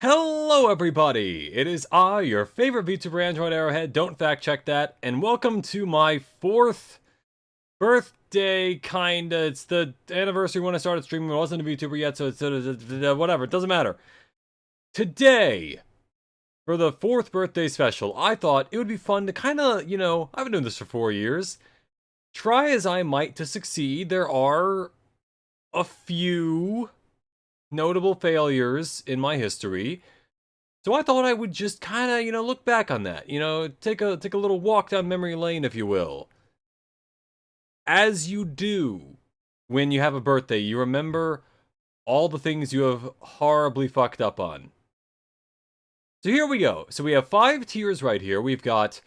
Hello everybody! It is I, your favorite VTuber Android Arrowhead, don't fact check that, and welcome to my 4th birthday, kinda. It's the anniversary when I started streaming. I wasn't a VTuber yet, so it's whatever, it doesn't matter. Today, for the 4th birthday special, I thought it would be fun to kinda, I've been doing this for 4 years. Try as I might to succeed, there are a few notable failures in my history. So I thought I would just kind of, look back on that. Take a little walk down memory lane, if you will. As you do when you have a birthday, you remember all the things you have horribly fucked up on. So here we go. So we have 5 tiers right here. We've got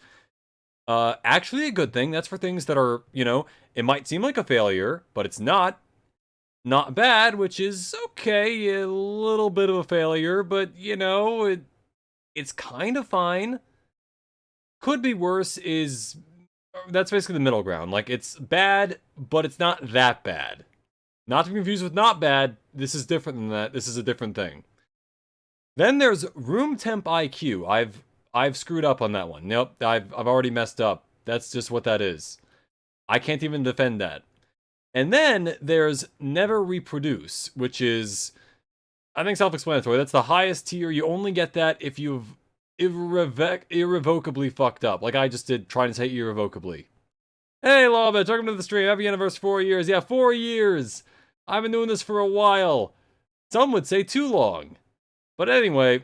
actually a good thing. That's for things that are, it might seem like a failure, but it's not. Not bad, which is okay, a little bit of a failure, but, it's kind of fine. Could be worse that's basically the middle ground. Like, it's bad, but it's not that bad. Not to be confused with not bad, this is different than that, this is a different thing. Then there's room temp IQ. I've screwed up on that one. Nope, I've already messed up. That's just what that is. I can't even defend that. And then there's never reproduce, which is, I think, self-explanatory. That's the highest tier. You only get that if you've irrevocably fucked up, like I just did, trying to say irrevocably. Hey, Lawbit, welcome to the stream. Happy anniversary, 4 years. Yeah, 4 years. I've been doing this for a while. Some would say too long. But anyway,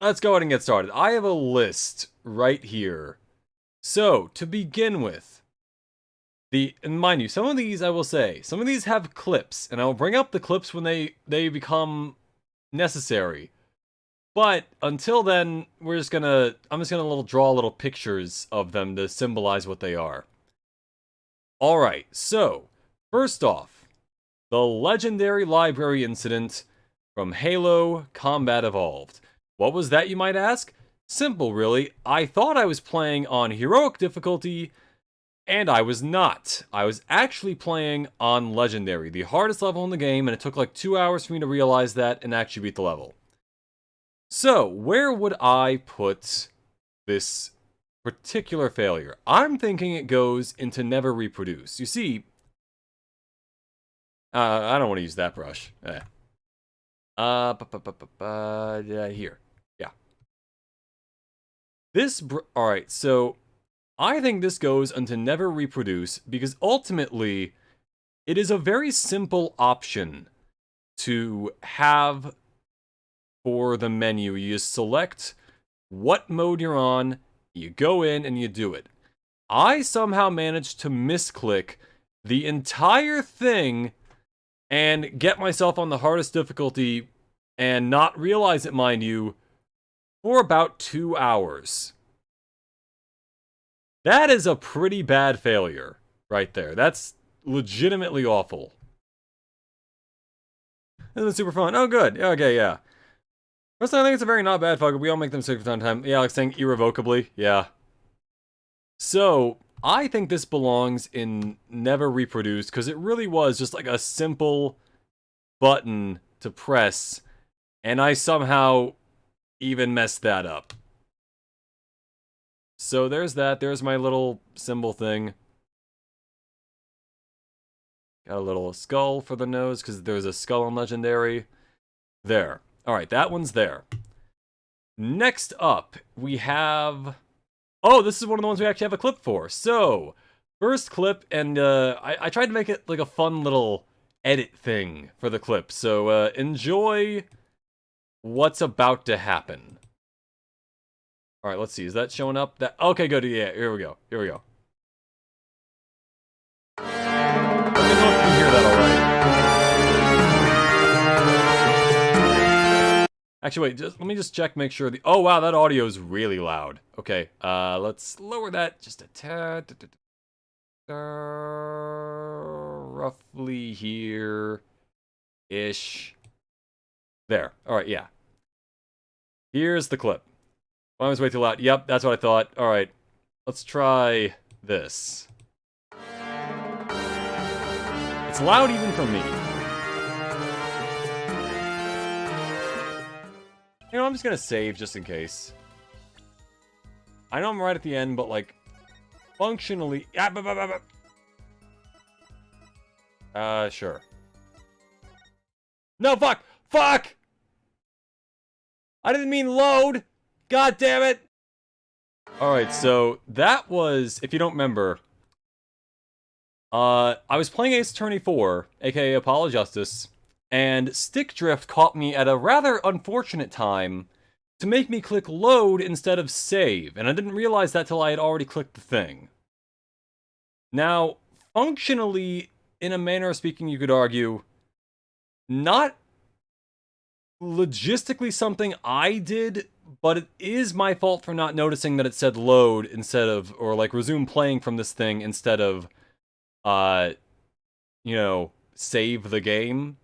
let's go ahead and get started. I have a list right here. So, to begin with, and mind you, some of these, I will say, some of these have clips, and I'll bring up the clips when they become necessary. But until then, I'm just gonna draw little pictures of them to symbolize what they are. Alright, so, first off, the legendary library incident from Halo Combat Evolved. What was that, you might ask? Simple, really. I thought I was playing on heroic difficulty, and I was not. I was actually playing on Legendary, the hardest level in the game, and it took like 2 hours for me to realize that and actually beat the level. So, where would I put this particular failure? I'm thinking it goes into never reproduce. You see, I don't want to use that brush. Here. Yeah. Alright, so I think this goes into never reproduce because ultimately it is a very simple option to have for the menu. You just select what mode you're on, you go in and you do it. I somehow managed to misclick the entire thing and get myself on the hardest difficulty and not realize it, mind you, for about 2 hours. That is a pretty bad failure right there. That's legitimately awful. This is super fun. Oh, good. Okay, yeah. Personally, I think it's a very not bad fucker. We all make them mistake from time to time. Yeah, like saying irrevocably. Yeah. So, I think this belongs in never reproduce because it really was just like a simple button to press, and I somehow even messed that up. So there's that. There's my little symbol thing. Got a little skull for the nose, because there's a skull in Legendary. There. Alright, that one's there. Next up, we have... Oh, this is one of the ones we actually have a clip for. So, first clip, and I tried to make it like a fun little edit thing for the clip. So, enjoy what's about to happen. Alright, let's see. Is that showing up? Okay, good. Yeah, here we go. Here we go. Let me know if you can hear that alright. Actually, wait. Let me just check, make sure the... Oh, wow, that audio is really loud. Okay, let's lower that just a tad. Roughly here-ish. There. Alright, yeah. Here's the clip. Mine was way too loud. Yep, that's what I thought. Alright, let's try this. It's loud even for me. You know, I'm just gonna save just in case. I know I'm right at the end, but like, functionally... Sure. No, fuck! Fuck! I didn't mean load! God damn it! Alright, so that was, if you don't remember, I was playing Ace Attorney 4, aka Apollo Justice, and Stick Drift caught me at a rather unfortunate time to make me click load instead of save, and I didn't realize that till I had already clicked the thing. Now, functionally, in a manner of speaking, you could argue, not logistically something I did, but it is my fault for not noticing that it said load instead of, or like resume playing from this thing instead of, you know, save the game.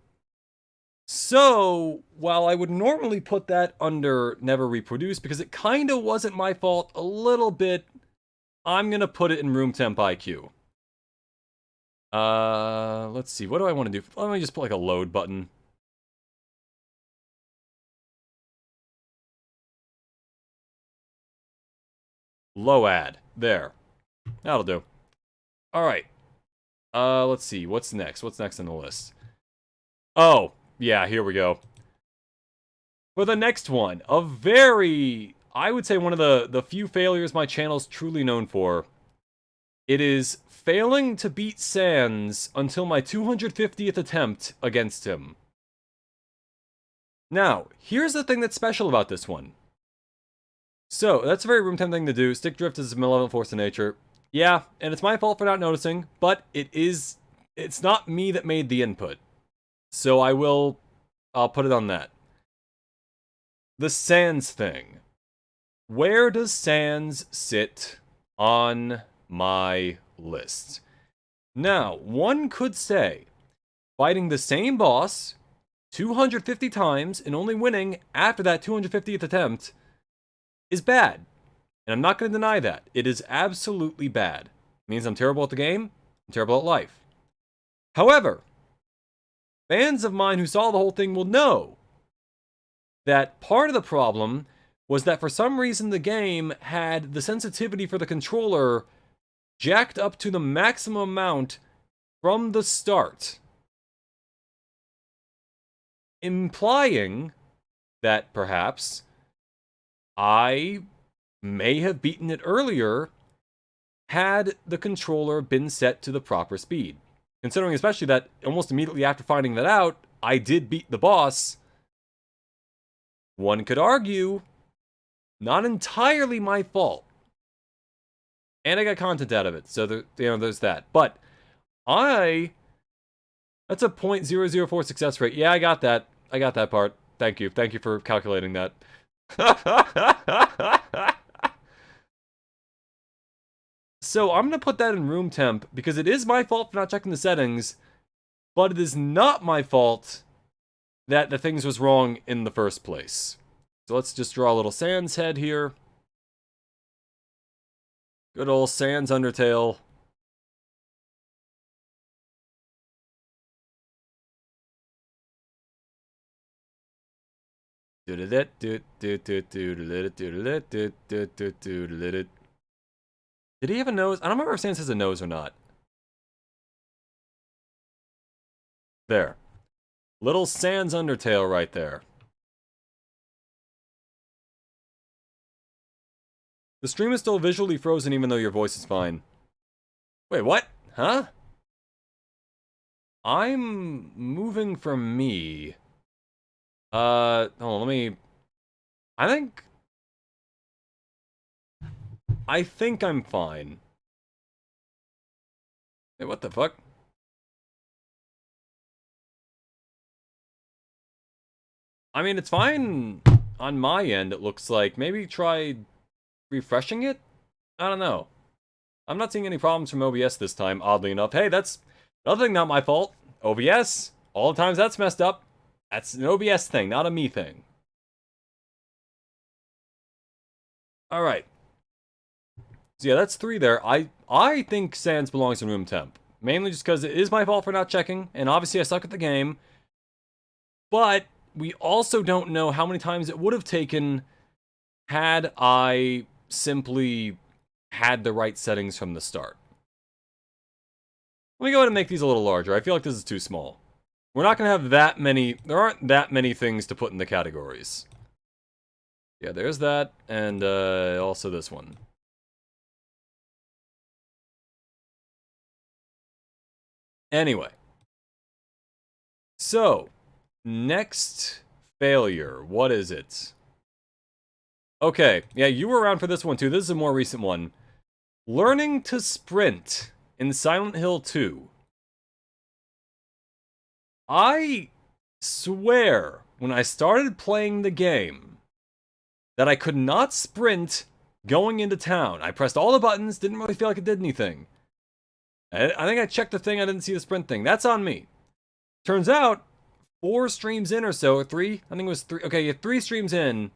So, while I would normally put that under never reproduce, because it kinda wasn't my fault a little bit, I'm gonna put it in room temp IQ. Let's see, what do I want to do? Let me just put like a load button. Low ad. There. That'll do. Alright. Let's see, what's next? What's next on the list? Oh, yeah, here we go. For the next one, a very, I would say one of the few failures my channel's truly known for. It is failing to beat Sans until my 250th attempt against him. Now, here's the thing that's special about this one. So, that's a very room temp thing to do. Stick Drift is a malevolent force of nature. Yeah, and it's my fault for not noticing, but it's not me that made the input. So I'll put it on that. The Sans thing. Where does Sans sit on my list? Now, one could say, fighting the same boss 250 times and only winning after that 250th attempt is bad. And I'm not going to deny that. It is absolutely bad. It means I'm terrible at the game, I'm terrible at life. However, fans of mine who saw the whole thing will know that part of the problem was that for some reason the game had the sensitivity for the controller jacked up to the maximum amount from the start, implying that perhaps I may have beaten it earlier had the controller been set to the proper speed. Considering especially that almost immediately after finding that out, I did beat the boss. One could argue, not entirely my fault. And I got content out of it, so there's that. But that's a 0.004 success rate. Yeah, I got that. I got that part. Thank you. Thank you for calculating that. So I'm going to put that in room temp because it is my fault for not checking the settings, but it is not my fault that the things was wrong in the first place. So let's just draw a little Sans head here. Good old Sans Undertale. Did he have a nose? I don't remember if Sans has a nose or not. There. Little Sans Undertale right there. The stream is still visually frozen even though your voice is fine. Wait, what? Huh? I'm moving from me. Hold on, let me... I think I'm fine. Hey, what the fuck? I mean, it's fine on my end, it looks like. Maybe try refreshing it? I don't know. I'm not seeing any problems from OBS this time, oddly enough. Hey, that's another thing, not my fault. OBS, all the times that's messed up. That's an OBS thing, not a me thing. Alright. So yeah, that's 3 there. I think Sans belongs in room temp. Mainly just because it is my fault for not checking, and obviously I suck at the game. But we also don't know how many times it would have taken had I simply had the right settings from the start. Let me go ahead and make these a little larger. I feel like this is too small. We're not going to have that many... There aren't that many things to put in the categories. Yeah, there's that, and also this one. Anyway. So, next failure. What is it? Okay, yeah, you were around for this one too. This is a more recent one. Learning to sprint in Silent Hill 2. I swear, when I started playing the game, that I could not sprint going into town. I pressed all the buttons, didn't really feel like it did anything. I think I checked the thing, I didn't see the sprint thing. That's on me. Turns out, 4 streams in or so, or 3? I think it was 3. Okay, you have 3 streams in.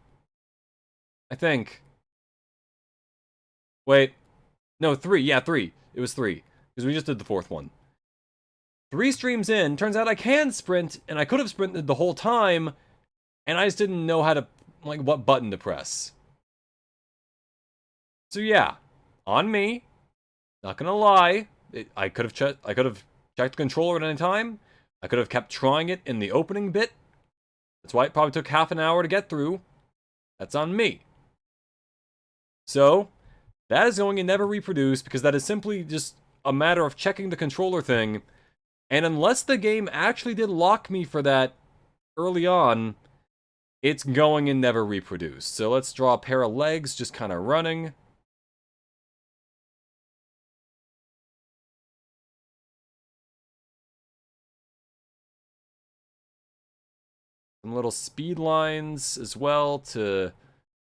I think. Wait. No, 3. Yeah, 3. It was 3. Because we just did the 4th one. 3 streams in, turns out I can sprint, and I could have sprinted the whole time, and I just didn't know how to, like, what button to press. So yeah, on me. Not gonna lie, I could have checked the controller at any time. I could have kept trying it in the opening bit. That's why it probably took half an hour to get through. That's on me. So, that is going to never reproduce, because that is simply just a matter of checking the controller thing. And unless the game actually did lock me for that early on, it's going to never reproduce. So let's draw a pair of legs just kind of running. Some little speed lines as well to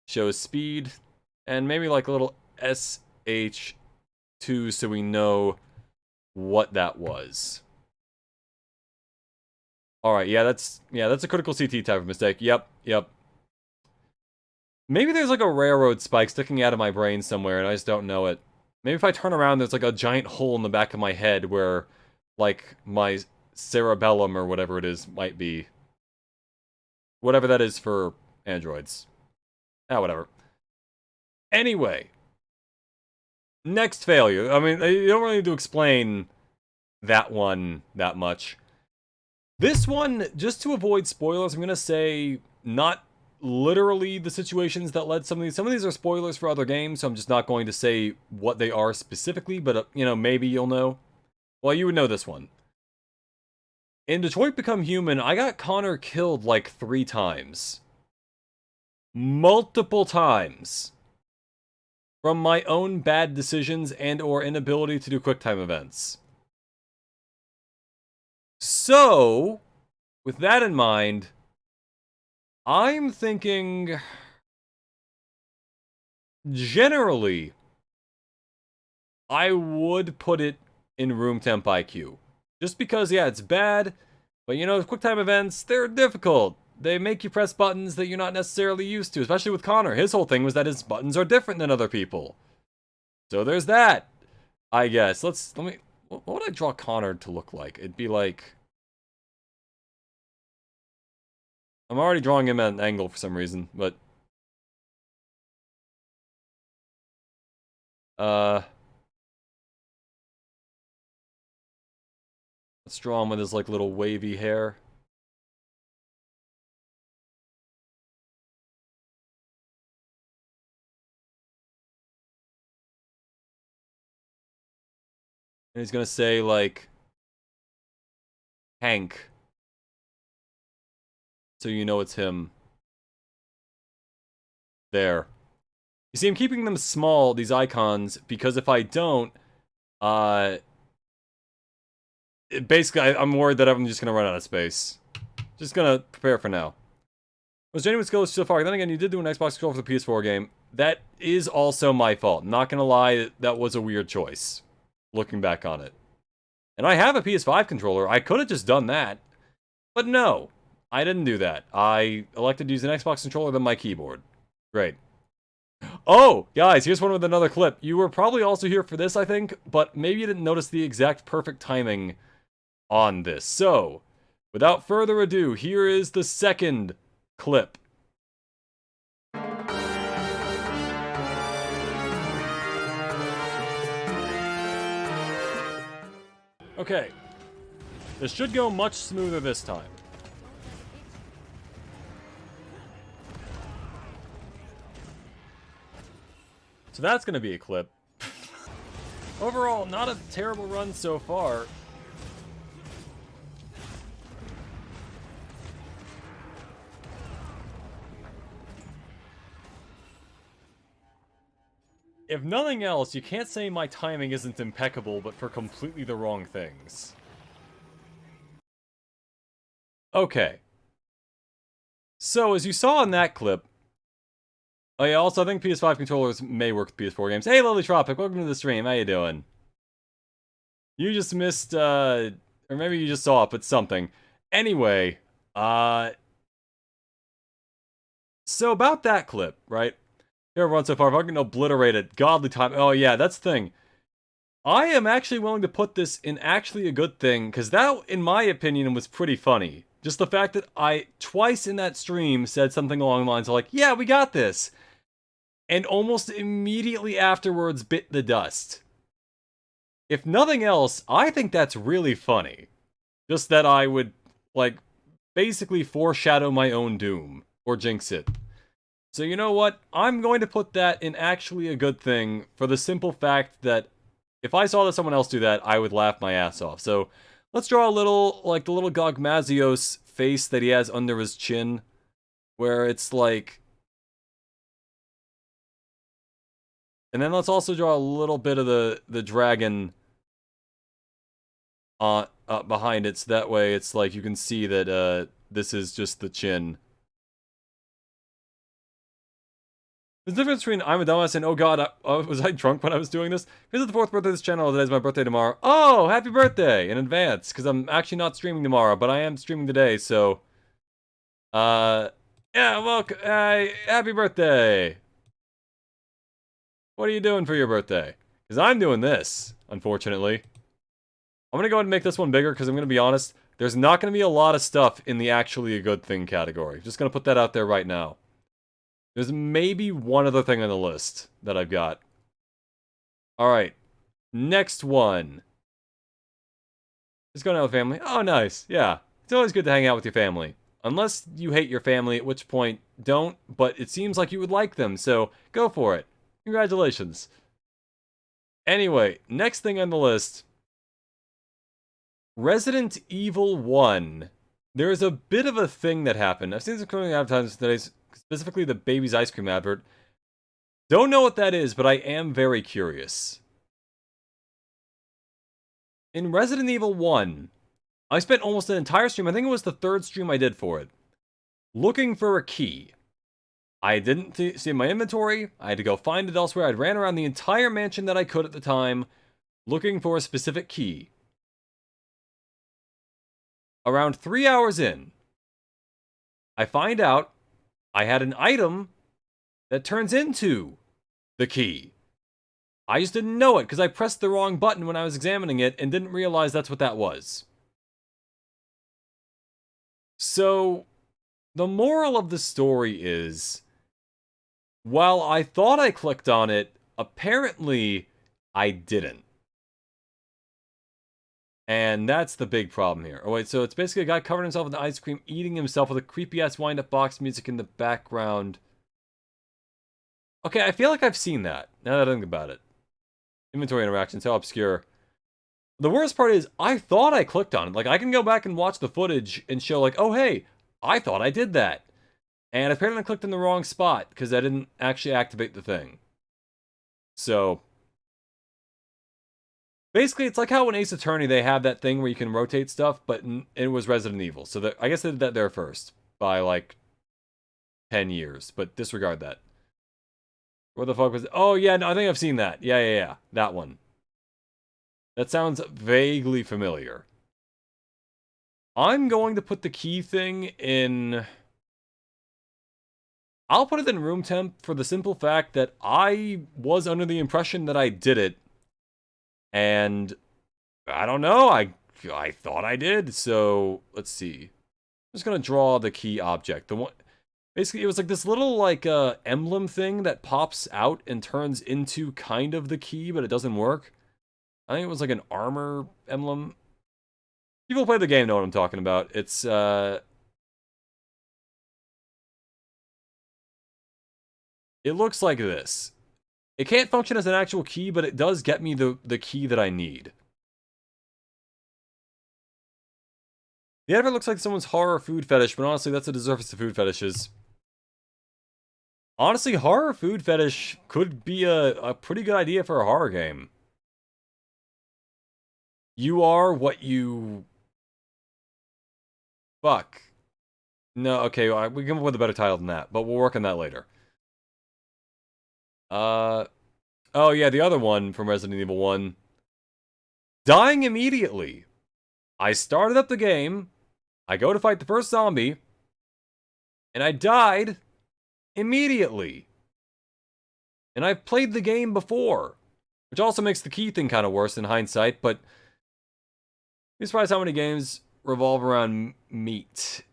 show speed. And maybe like a little SH2 so we know what that was. Alright, yeah, that's a critical CT type of mistake. Yep. Maybe there's like a railroad spike sticking out of my brain somewhere and I just don't know it. Maybe if I turn around, there's like a giant hole in the back of my head where, like, my cerebellum or whatever it is might be. Whatever that is for androids. Whatever. Anyway. Next failure. I mean, you don't really need to explain that one that much. This one, just to avoid spoilers, I'm going to say not literally the situations that led some of these are spoilers for other games, so I'm just not going to say what they are specifically, but, you know, maybe you'll know. Well, you would know this one. In Detroit Become Human, I got Connor killed like 3 times. Multiple times. From my own bad decisions and or inability to do QuickTime events. So, with that in mind, I'm thinking, generally, I would put it in room temp IQ. Just because, yeah, it's bad, but you know, QuickTime events, they're difficult. They make you press buttons that you're not necessarily used to, especially with Connor. His whole thing was that his buttons are different than other people. So there's that, I guess. Let me... What would I draw Connor to look like? It'd be like... I'm already drawing him at an angle for some reason, but... Let's draw him with his, like, little wavy hair. And he's gonna say, like... Hank. So you know it's him. There. You see, I'm keeping them small, these icons, because if I don't, basically, I'm worried that I'm just gonna run out of space. Just gonna prepare for now. Was genuine skill so far. Then again, you did do an Xbox controller for the PS4 game. That is also my fault. Not gonna lie, that was a weird choice. Looking back on it. And I have a PS5 controller. I could have just done that. But no. I didn't do that. I elected to use an Xbox controller than my keyboard. Great. Oh, guys, here's one with another clip. You were probably also here for this, I think, but maybe you didn't notice the exact perfect timing on this. So, Without further ado, here is the second clip. Okay, this should go much smoother this time. So that's gonna be a clip. Overall, not a terrible run so far. If nothing else, you can't say my timing isn't impeccable, but for completely the wrong things. Okay. So, as you saw in that clip... Oh yeah, also I think PS5 controllers may work with PS4 games. Hey, Lily Tropic, welcome to the stream. How you doing? You just missed, or maybe you just saw it, but something. Anyway, so about that clip, right? Here everyone so far, if I can obliterate it, godly time. Oh yeah, that's the thing. I am actually willing to put this in actually a good thing, because that, in my opinion, was pretty funny. Just the fact that I, twice in that stream, said something along the lines of like, yeah, we got this. And almost immediately afterwards bit the dust. If nothing else, I think that's really funny. Just that I would, like, basically foreshadow my own doom. Or jinx it. So you know what? I'm going to put that in actually a good thing for the simple fact that if I saw someone else do that, I would laugh my ass off. So let's draw a little, like the little Gogmazios face that he has under his chin. Where it's like... And then let's also draw a little bit of the dragon behind it, so that way it's like you can see that this is just the chin. There's a difference between I'm a dumbass and oh god, was I drunk when I was doing this? Because it's the 4th birthday of this channel, today's my birthday tomorrow. Oh, happy birthday in advance, because I'm actually not streaming tomorrow, but I am streaming today, so... yeah, welcome, happy birthday! What are you doing for your birthday? Because I'm doing this, unfortunately. I'm going to go ahead and make this one bigger, because I'm going to be honest, there's not going to be a lot of stuff in the actually a good thing category. Just going to put that out there right now. There's maybe one other thing on the list that I've got. Alright. Next one. Just going out with family. Oh, nice. Yeah. It's always good to hang out with your family. Unless you hate your family, at which point, don't. But it seems like you would like them, so go for it. Congratulations. Anyway, next thing on the list. Resident Evil 1. There is a bit of a thing that happened. I've seen some coming advertisements today, specifically the Baby's Ice Cream advert. Don't know what that is, but I am very curious. In Resident Evil 1, I spent almost an entire stream, I think it was the 3rd stream I did for it, looking for a key. I didn't see my inventory, I had to go find it elsewhere, I ran around the entire mansion that I could at the time, looking for a specific key. Around 3 hours in, I find out I had an item that turns into the key. I just didn't know it because I pressed the wrong button when I was examining it and didn't realize that's what that was. So, the moral of the story is, while I thought I clicked on it, apparently I didn't. And that's the big problem here. Oh wait, so it's basically a guy covered himself in ice cream, eating himself with a creepy-ass wind-up box music in the background. Okay, I feel like I've seen that, now that I think about it. Inventory interactions, how obscure. The worst part is, I thought I clicked on it. Like, I can go back and watch the footage and show like, oh hey, I thought I did that. And apparently I clicked in the wrong spot, because I didn't actually activate the thing. So... basically, it's like how in Ace Attorney they have that thing where you can rotate stuff, but it was Resident Evil. So I guess they did that there first, by like 10 years, but disregard that. What the fuck was it? Oh yeah, no, I think I've seen that. Yeah, that one. That sounds vaguely familiar. I'm going to put the key thing in... I'll put it in room temp for the simple fact that I was under the impression that I did it. And I don't know, I I thought I did, so let's see. I'm just gonna draw the key object. The one, basically, it was like this little like emblem thing that pops out and turns into kind of the key, but it doesn't work. I think it was like an armor emblem. People who play the game know what I'm talking about. It's it looks like this. It can't function as an actual key, but it does get me the key that I need. The advert looks like someone's horror food fetish, but honestly, that's a disservice to food fetishes. Honestly, horror food fetish could be a pretty good idea for a horror game. You are what you... Fuck. No, okay, we can come up with a better title than that, but we'll work on that later. Oh yeah, the other one from Resident Evil 1. Dying immediately. I started up the game, I go to fight the first zombie, and I died immediately. And I've played the game before, which also makes the key thing kind of worse in hindsight, but be surprised how many games revolve around meat.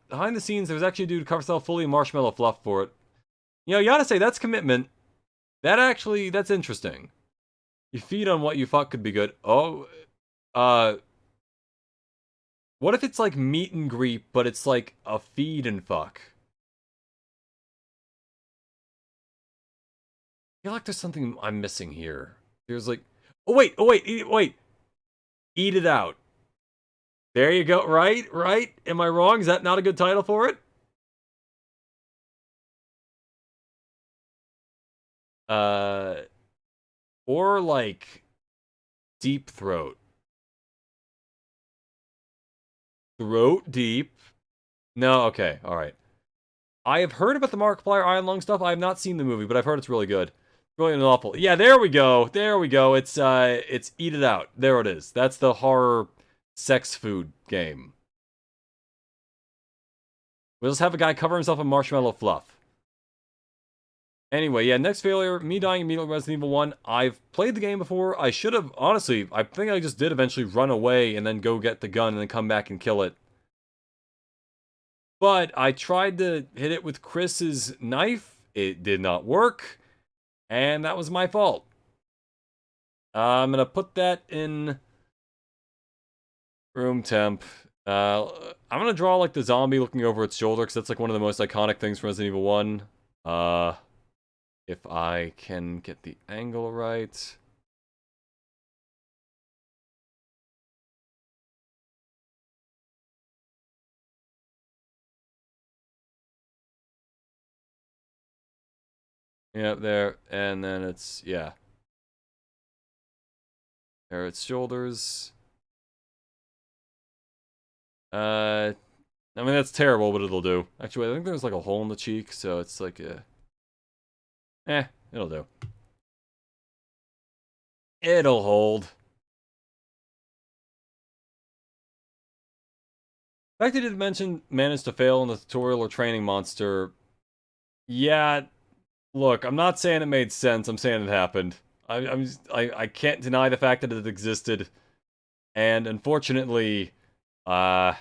Behind the scenes, there was actually a dude who covered himself fully in marshmallow fluff for it. You know, you gotta say, that's commitment. That's interesting. You feed on what you fuck could be good. Oh, what if it's like meet and greet, but it's like a feed and fuck? I feel like there's something I'm missing here. There's like, oh wait, wait. Eat it out. There you go, right? Am I wrong? Is that not a good title for it? Or like Deep Throat. Throat Deep. No, okay, alright. I have heard about the Markiplier Iron Lung stuff. I have not seen the movie, but I've heard it's really good. Really awful. Yeah, there we go. It's Eat It Out. There it is. That's the horror sex food game. We'll just have a guy cover himself in marshmallow fluff. Anyway, yeah, next failure, me dying immediately in Resident Evil 1. I've played the game before. I should have, honestly, I think I just did eventually run away and then go get the gun and then come back and kill it. But I tried to hit it with Chris's knife. It did not work. And that was my fault. I'm gonna put that in room temp. I'm gonna draw like the zombie looking over its shoulder, because that's like one of the most iconic things from Resident Evil 1. If I can get the angle right. Yeah, there, and then it's, yeah. There, its shoulders. I mean, that's terrible, but it'll do. Actually, I think there's like a hole in the cheek, so it's like a... it'll do. It'll hold. The fact that it did manage to fail in the tutorial or training monster... Yeah, look, I'm not saying it made sense, I'm saying it happened. I can't deny the fact that it existed. And unfortunately, yeah.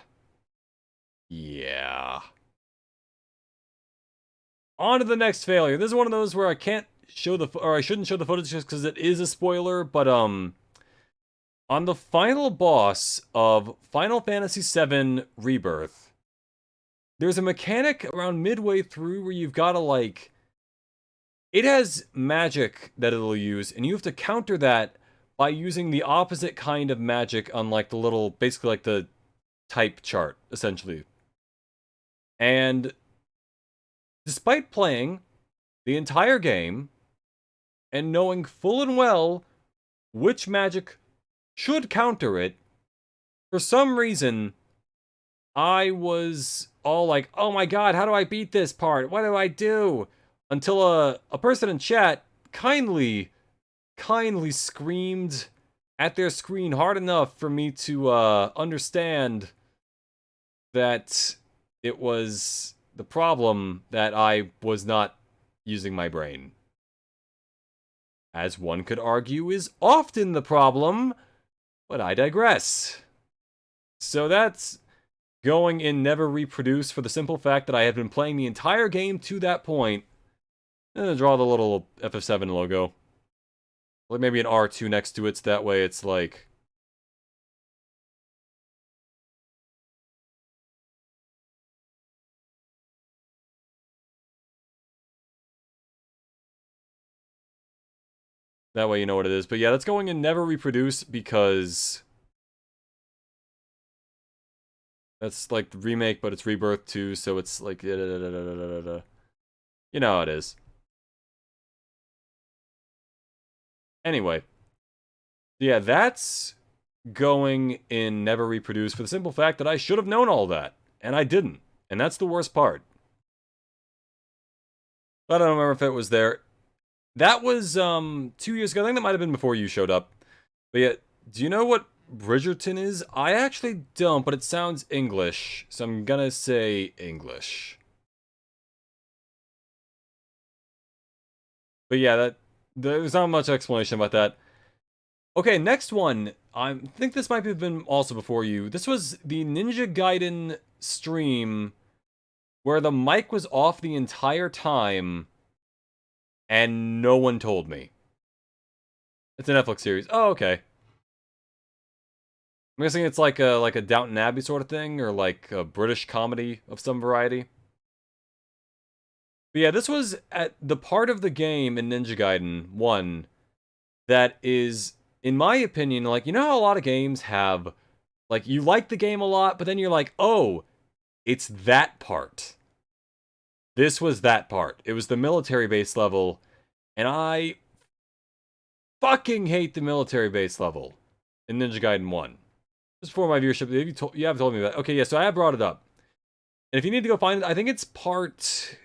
On to the next failure. This is one of those where I can't show I shouldn't show the footage just because it is a spoiler, but on the final boss of Final Fantasy VII Rebirth, there's a mechanic around midway through where you've got to like... It has magic that it'll use, and you have to counter that by using the opposite kind of magic on like the little, basically like the type chart, essentially. And despite playing the entire game and knowing full and well which magic should counter it, for some reason, I was all like, oh my god, how do I beat this part? What do I do? Until a person in chat kindly screamed at their screen hard enough for me to understand that it was the problem that I was not using my brain. As one could argue is often the problem, But I digress. So that's going in never reproduce for the simple fact that I have been playing the entire game to that point. And then draw the little FF7 logo. Like maybe an R2 next to it, so that way it's like... That way you know what it is. But yeah, that's going in never reproduce because... That's like the remake, but it's Rebirth 2, so it's like... You know how it is. Anyway. Yeah, that's going in never reproduce for the simple fact that I should have known all that. And I didn't. And that's the worst part. I don't remember if it was there. That was 2 years ago. I think that might have been before you showed up. But yeah, do you know what Bridgerton is? I actually don't, but it sounds English. So I'm gonna say English. But yeah, there's not much explanation about that. Okay, next one. I think this might have been also before you. This was the Ninja Gaiden stream where the mic was off the entire time and no one told me. It's a Netflix series. Oh, okay. I'm guessing it's like a Downton Abbey sort of thing, or like a British comedy of some variety. But yeah, this was at the part of the game in Ninja Gaiden 1 that is, in my opinion, like, you know how a lot of games have, like, you like the game a lot, but then you're like, oh, it's that part. This was that part. It was the military base level, and I fucking hate the military base level in Ninja Gaiden 1. Just for my viewership, you have told me that. Okay, yeah, so I have brought it up. And if you need to go find it, I think it's part...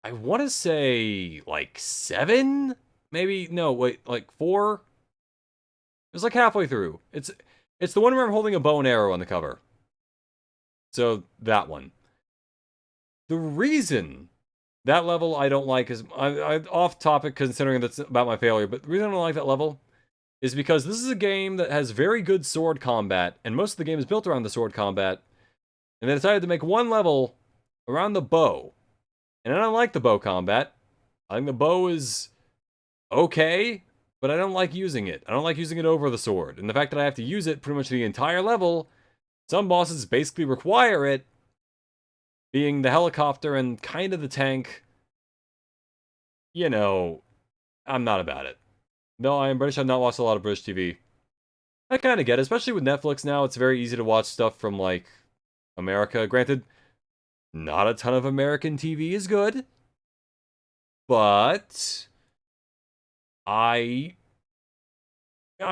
I want to say, like, 7? Maybe? No, wait, like 4? It was like halfway through. It's the one where I'm holding a bow and arrow on the cover. So, that one. The reason that level I don't like is... I off topic considering that's about my failure, but the reason I don't like that level is because this is a game that has very good sword combat, and most of the game is built around the sword combat, and they decided to make one level around the bow. And I don't like the bow combat. I think the bow is okay, but I don't like using it. I don't like using it over the sword. And the fact that I have to use it pretty much the entire level, some bosses basically require it, being the helicopter and kind of the tank. You know, I'm not about it. No, I am British. I've not watched a lot of British TV. I kind of get it, especially with Netflix now. It's very easy to watch stuff from, like, America. Granted, not a ton of American TV is good. But I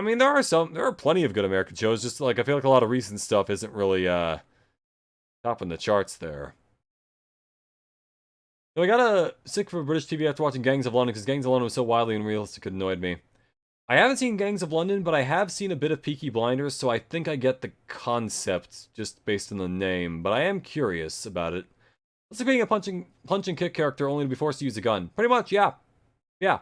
mean, there are plenty of good American shows. Just like I feel like a lot of recent stuff isn't really topping the charts there. So I got sick for British TV after watching Gangs of London because Gangs of London was so wildly unrealistic it annoyed me. I haven't seen Gangs of London, but I have seen a bit of Peaky Blinders, so I think I get the concept just based on the name. But I am curious about it. It's like being a punch and kick character only to be forced to use a gun. Pretty much, yeah. Yeah.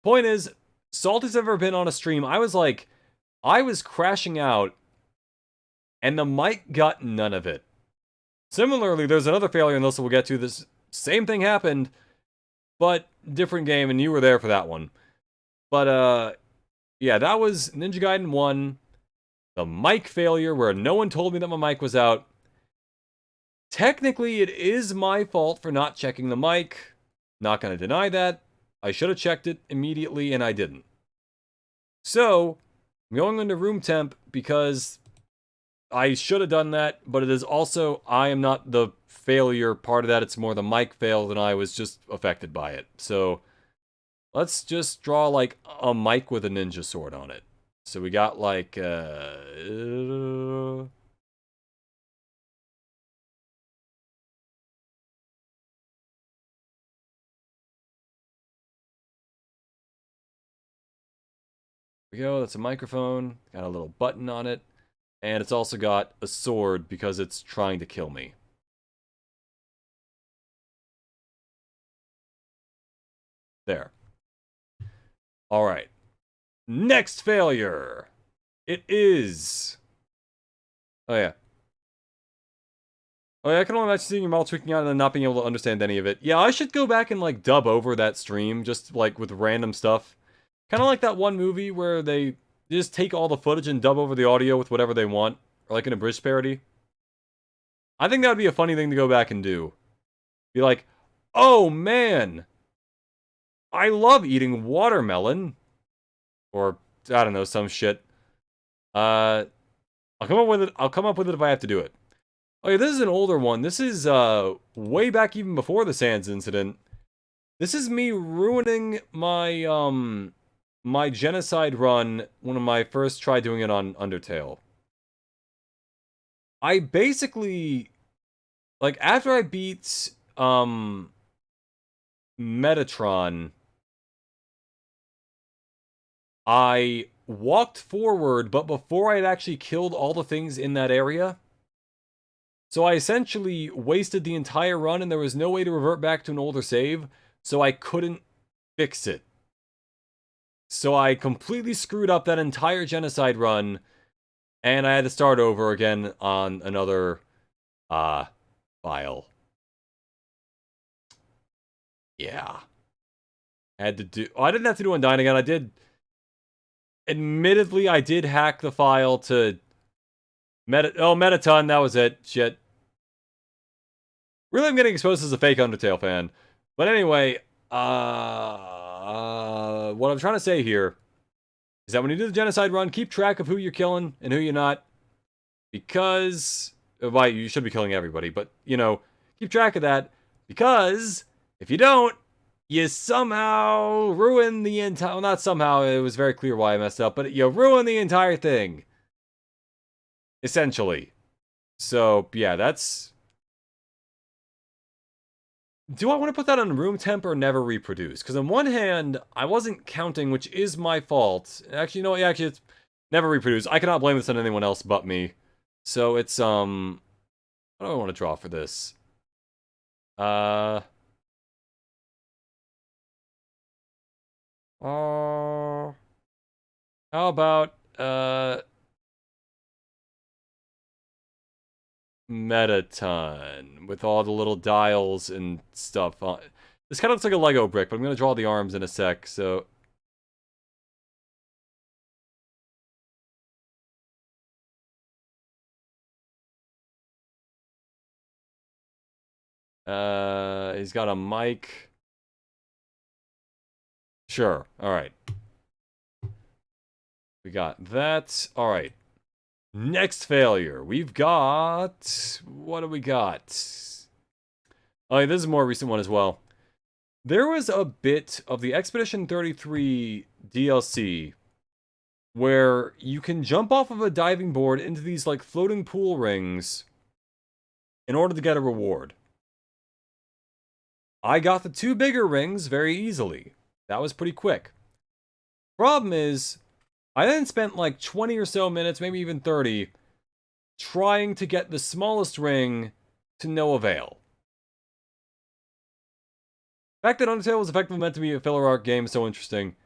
Point is, Salty's ever been on a stream, I was crashing out, and the mic got none of it. Similarly, there's another failure in this we'll get to. This same thing happened, but different game, and you were there for that one. But, yeah, that was Ninja Gaiden 1. The mic failure, where no one told me that my mic was out. Technically, it is my fault for not checking the mic. Not gonna deny that. I should have checked it immediately, and I didn't. So, I'm going into room temp because I should have done that, but it is also, I am not the failure part of that. It's more the mic failed, and I was just affected by it. So, let's just draw, like, a mic with a ninja sword on it. So we got, like, we go, that's a microphone, got a little button on it, and it's also got a sword because it's trying to kill me. There. Alright. Next failure. It is... Oh, yeah. Oh, yeah, I can only imagine seeing your mouth tweaking out and then not being able to understand any of it. Yeah, I should go back and, like, dub over that stream, just, like, with random stuff. Kind of like that one movie where they just take all the footage and dub over the audio with whatever they want. Or, like, an abridged parody. I think that would be a funny thing to go back and do. Be like, oh, man! I love eating watermelon. Or, I don't know, some shit. I'll come up with it. I'll come up with it if I have to do it. Okay, this is an older one. This is, way back even before the Sans incident. This is me ruining my, my genocide run when I first tried doing it on Undertale. I basically, like, after I beat, Metatron, I walked forward, but before I had actually killed all the things in that area. So I essentially wasted the entire run, and there was no way to revert back to an older save, so I couldn't fix it. So I completely screwed up that entire genocide run, and I had to start over again on another, file. Yeah. I had to do... Oh, I didn't have to do Undyne again. I did... Admittedly, I did hack the file to... Metaton, that was it. Shit. Really, I'm getting exposed as a fake Undertale fan. But anyway, what I'm trying to say here is that when you do the genocide run, keep track of who you're killing and who you're not. Because, well, you should be killing everybody, but, you know, keep track of that. Because, if you don't, you somehow ruin the entire... Well, not somehow, it was very clear why I messed up, but you ruin the entire thing. Essentially. So, yeah, that's... Do I want to put that on room temp or never reproduce? Because on one hand, I wasn't counting, which is my fault. Actually, no, actually, it's never reproduce. I cannot blame this on anyone else but me. So it's, what do I want to draw for this? How about, Mettaton with all the little dials and stuff on. This kind of looks like a Lego brick, but I'm gonna draw the arms in a sec, so... He's got a mic. Sure, alright. We got that. Alright. Next failure. We've got... What do we got? Oh, yeah, this is a more recent one as well. There was a bit of the Expedition 33 DLC where you can jump off of a diving board into these, like, floating pool rings in order to get a reward. I got the 2 bigger rings very easily. That was pretty quick. Problem is, I then spent like 20 or so minutes, maybe even 30, trying to get the smallest ring to no avail. The fact that Undertale was effectively meant to be a filler arc game is so interesting.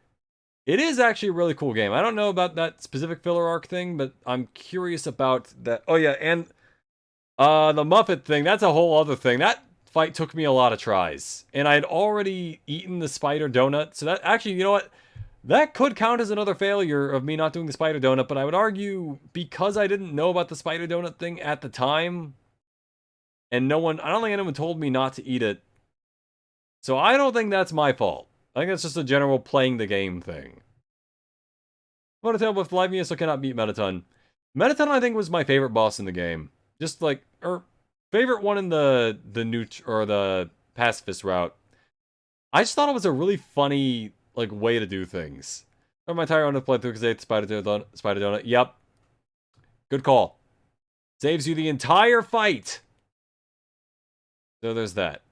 It is actually a really cool game. I don't know about that specific filler arc thing, but I'm curious about that. Oh yeah, and the Muffet thing, that's a whole other thing. That fight took me a lot of tries. And I had already eaten the spider donut, so that actually, you know what? That could count as another failure of me not doing the spider donut, but I would argue because I didn't know about the spider donut thing at the time, and I don't think anyone told me not to eat it. So I don't think that's my fault. I think that's just a general playing the game thing. Undertale with Live Me, so cannot beat Mettaton. Mettaton, I think, was my favorite boss in the game. Just like, favorite one in the the pacifist route. I just thought it was a really funny, like, way to do things. My entire own playthrough because I ate Spider Donut. Yep. Good call. Saves you the entire fight. So there's that.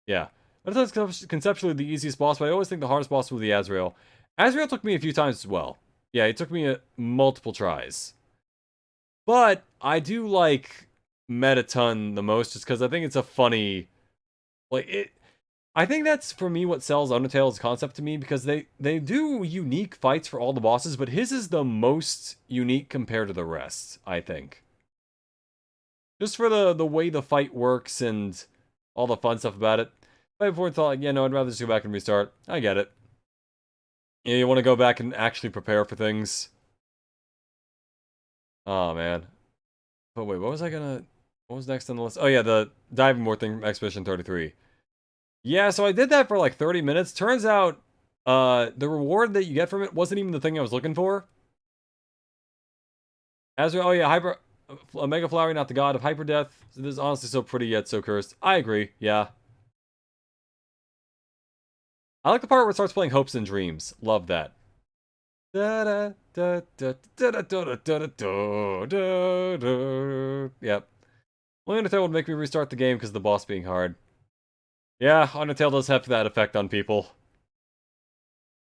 Yeah. That's conceptually the easiest boss, but I always think the hardest boss was the Azrael. Azrael took me a few times as well. Yeah, it took me multiple tries. But I do like Mettaton the most just because I think it's a funny... Like, I think that's, for me, what sells Undertale's concept to me, because they do unique fights for all the bosses, but his is the most unique compared to the rest, I think. Just for the way the fight works and all the fun stuff about it. But before it's all like, yeah, no, I'd rather just go back and restart. I get it. Yeah, you want to go back and actually prepare for things. Oh, man. But wait, what was next on the list? Oh, yeah, the diving board thing from Expedition 33. Yeah, so I did that for like 30 minutes. Turns out, the reward that you get from it wasn't even the thing I was looking for. Oh yeah, Omega Flowery, not the god of hyper death. This is honestly so pretty yet so cursed. I agree, yeah. I like the part where it starts playing Hopes and Dreams. Love that. Yep. Well, Undertale would make me restart the game because of the boss being hard. Yeah, Undertale does have that effect on people.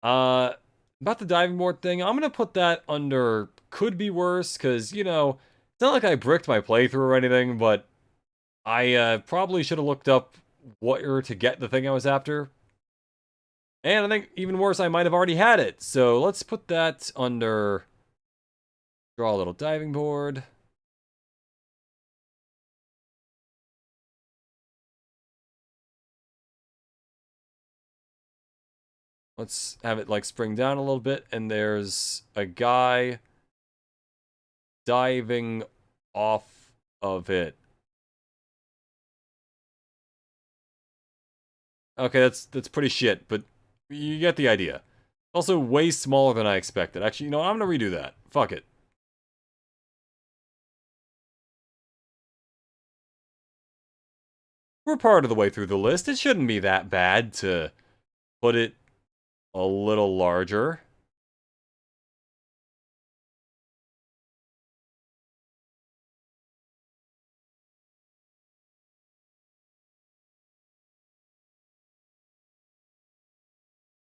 About the diving board thing, I'm gonna put that under could be worse, because, you know, it's not like I bricked my playthrough or anything, but I probably should have looked up where to get the thing I was after. And I think even worse, I might have already had it. So let's put that under draw a little diving board. Let's have it like spring down a little bit, and there's a guy diving off of it. Okay, that's pretty shit, but you get the idea. Also way smaller than I expected. Actually, you know what? I'm gonna redo that. Fuck it. We're part of the way through the list. It shouldn't be that bad to put it a little larger.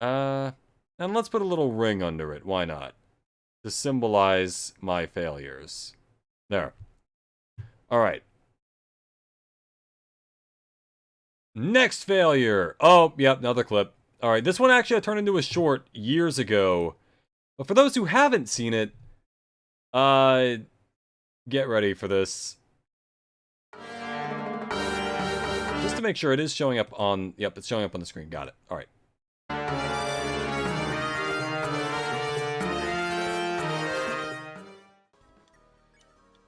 And let's put a little ring under it. Why not? To symbolize my failures. There. Alright. Next failure! Oh, yep, another clip. Alright, this one actually I turned into a short years ago. But for those who haven't seen it, get ready for this. Just to make sure it is showing up on... Yep, it's showing up on the screen. Got it. Alright.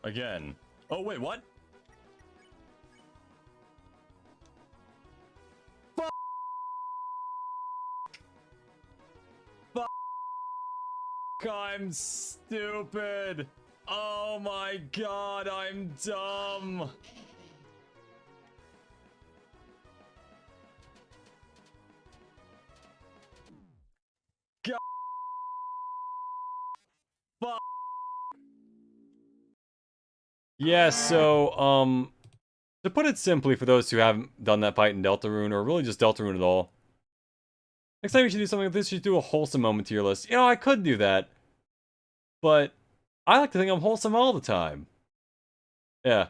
Again. Oh, wait, what? Fuck! Fuck! I'm stupid! Oh my god, I'm dumb! God. Fuck! Yeah, so, to put it simply for those who haven't done that fight in Deltarune, or really just Deltarune at all, next time you should do something like this, you should do a wholesome moment to your list. You know, I could do that, but I like to think I'm wholesome all the time. Yeah.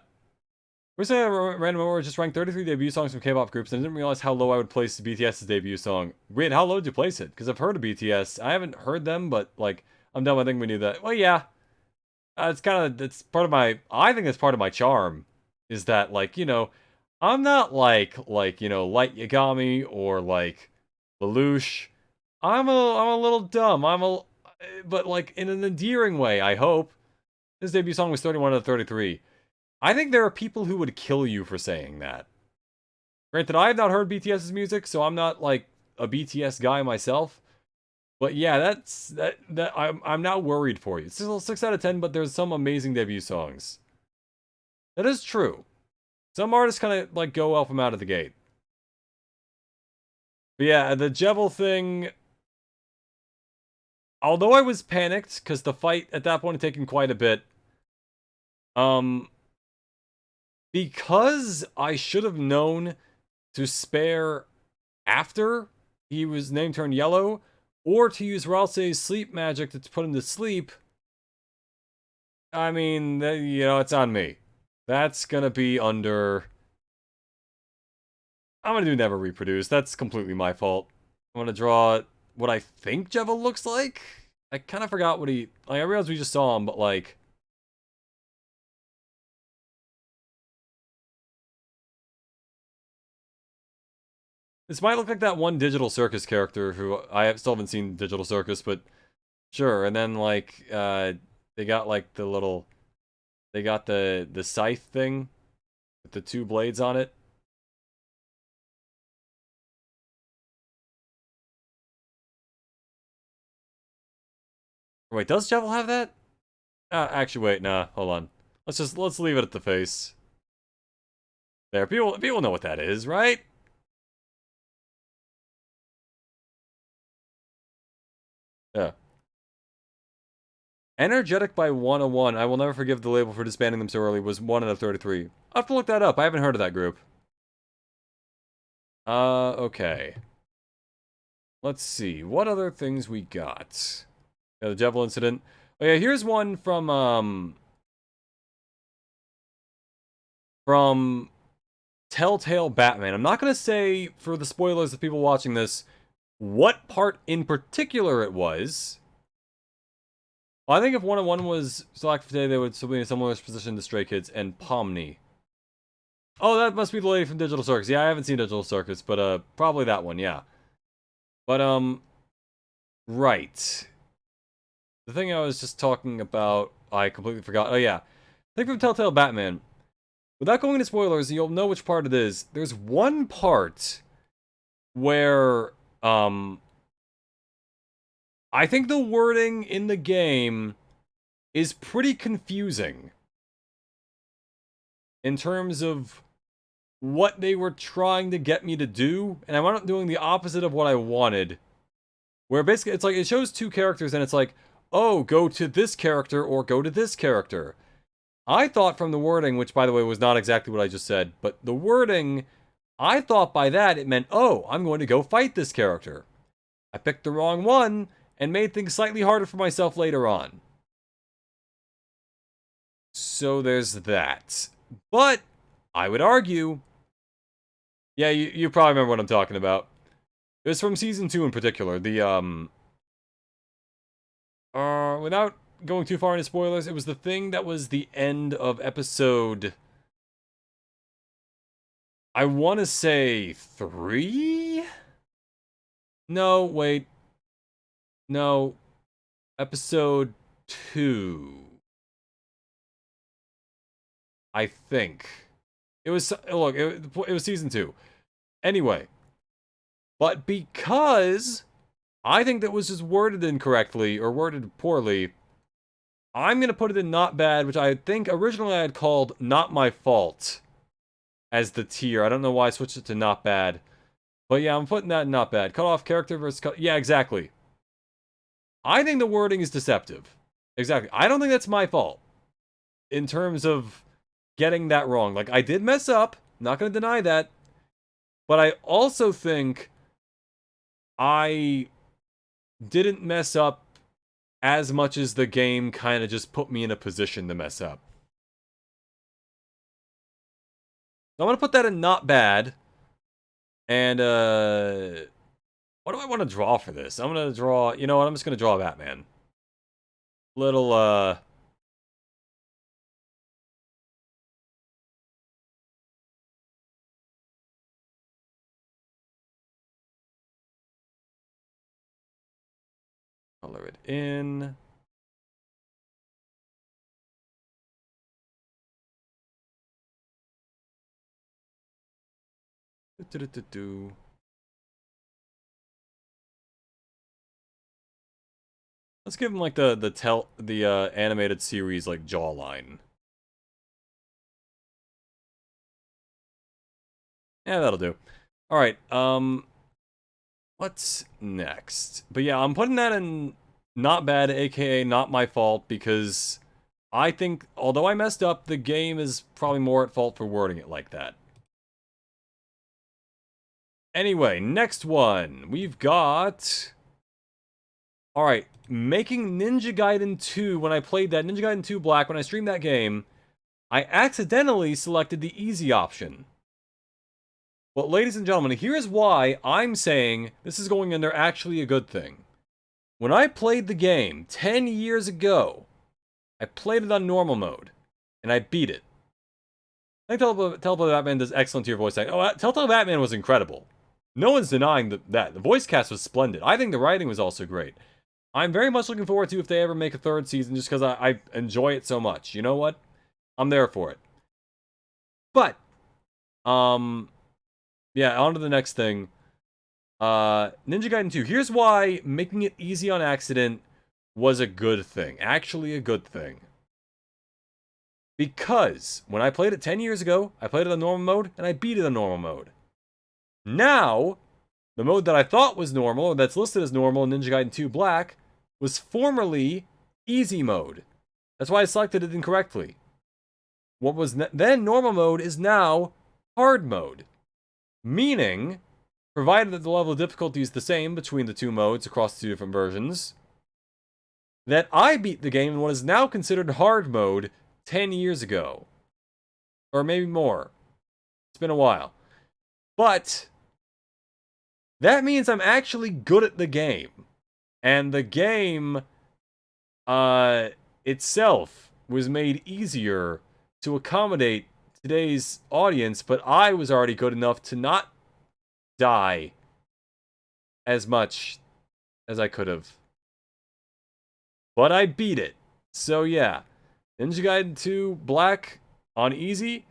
We're saying a random moment just ranked 33 debut songs from K-pop groups, and I didn't realize how low I would place BTS's debut song. Wait, how low did you place it? Because I've heard of BTS. I haven't heard them, but, like, I'm dumb, I think we knew that. Well, yeah. It's kind of, it's part of my, I think it's part of my charm, is that, like, you know, I'm not like, you know, Light Yagami or, like, Lelouch. I'm a little dumb. But, like, in an endearing way, I hope. His debut song was 31 out of 33. I think there are people who would kill you for saying that. Granted, I have not heard BTS's music, so I'm not, like, a BTS guy myself. But yeah, I'm not worried for you. It's still 6 out of 10, but there's some amazing debut songs. That is true. Some artists kind of, like, go off them out of the gate. But yeah, the Jevil thing... Although I was panicked, because the fight at that point had taken quite a bit, because I should have known to spare after his name turned yellow, or to use Ralsei's sleep magic to put him to sleep, I mean, you know, it's on me. That's gonna be under I'm gonna do never reproduce. That's completely my fault. I'm gonna draw what I think Jevil looks like. I kind of forgot what he... Like, I realized we just saw him, but, like... This might look like that one Digital Circus character who still haven't seen Digital Circus, but sure. And then, like, they got, like, the little... They got the scythe thing with the 2 blades on it. Wait, does Jevil have that? Actually, wait, nah, hold on. Let's leave it at the face. There, people know what that is, right? Yeah. Energetic by 101. I will never forgive the label for disbanding them so early. Was 1 out of 33. I'll have to look that up. I haven't heard of that group. Okay. Let's see. What other things we got? Yeah, the Jevil incident. Oh yeah, here's one from Telltale Batman. I'm not gonna say, for the spoilers of people watching this, what part in particular it was. Well, I think if 101 was selected today, they would still be in a similar position to Stray Kids and Pomni. Oh, that must be the lady from Digital Circus. Yeah, I haven't seen Digital Circus, but probably that one, yeah. But right. The thing I was just talking about, I completely forgot. Oh yeah. I think from Telltale Batman. Without going into spoilers, you'll know which part it is. There's one part where I think the wording in the game is pretty confusing in terms of what they were trying to get me to do, and I wound up doing the opposite of what I wanted. Where basically, it's like, it shows 2 characters, and it's like, oh, go to this character, or go to this character. I thought from the wording, which by the way was not exactly what I just said, but the wording, I thought by that it meant, oh, I'm going to go fight this character. I picked the wrong one, and made things slightly harder for myself later on. So there's that. But, I would argue... Yeah, you probably remember what I'm talking about. It was from Season 2 in particular. The, without going too far into spoilers, it was the thing that was the end of episode... I want to say 3? No, wait. No. Episode 2. I think. It was, look, it was Season 2. Anyway. But because I think that was just worded incorrectly, or worded poorly, I'm going to put it in not bad, which I think originally I had called not my fault as the tier. I don't know why I switched it to not bad. But yeah, I'm putting that in not bad. Cut off character versus yeah, exactly. I think the wording is deceptive. Exactly. I don't think that's my fault in terms of getting that wrong. Like, I did mess up. Not going to deny that. But I also think I didn't mess up as much as the game kind of just put me in a position to mess up. So I'm going to put that in not bad. And, what do I want to draw for this? I'm going to draw... You know what? I'm just going to draw Batman. Little, color it in. Let's give him like the animated series like jawline. Yeah, that'll do. All right. What's next? But yeah, I'm putting that in not bad, aka not my fault, because I think although I messed up, the game is probably more at fault for wording it like that. Anyway, next one. We've got... Alright, making Ninja Gaiden 2, when I played that, Ninja Gaiden 2 Black, when I streamed that game, I accidentally selected the easy option. Well, ladies and gentlemen, here's why I'm saying this is going in there actually a good thing. When I played the game 10 years ago, I played it on normal mode, and I beat it. I think Teleport Batman does excellent to your voice acting. Oh, Telltale Batman was incredible. No one's denying that. The voice cast was splendid. I think the writing was also great. I'm very much looking forward to if they ever make a third season, just because I enjoy it so much. You know what? I'm there for it. But, yeah, on to the next thing. Ninja Gaiden 2. Here's why making it easy on accident was a good thing. Actually a good thing. Because when I played it 10 years ago, I played it on normal mode, and I beat it on normal mode. Now, the mode that I thought was normal, or that's listed as normal in Ninja Gaiden 2 Black, was formerly easy mode. That's why I selected it incorrectly. What was then normal mode is now hard mode. Meaning, provided that the level of difficulty is the same between the two modes across the two different versions, that I beat the game in what is now considered hard mode 10 years ago. Or maybe more. It's been a while. But that means I'm actually good at the game. And the game itself was made easier to accommodate today's audience, but I was already good enough to not die as much as I could have. But I beat it. So yeah, Ninja Gaiden 2 Black on easy,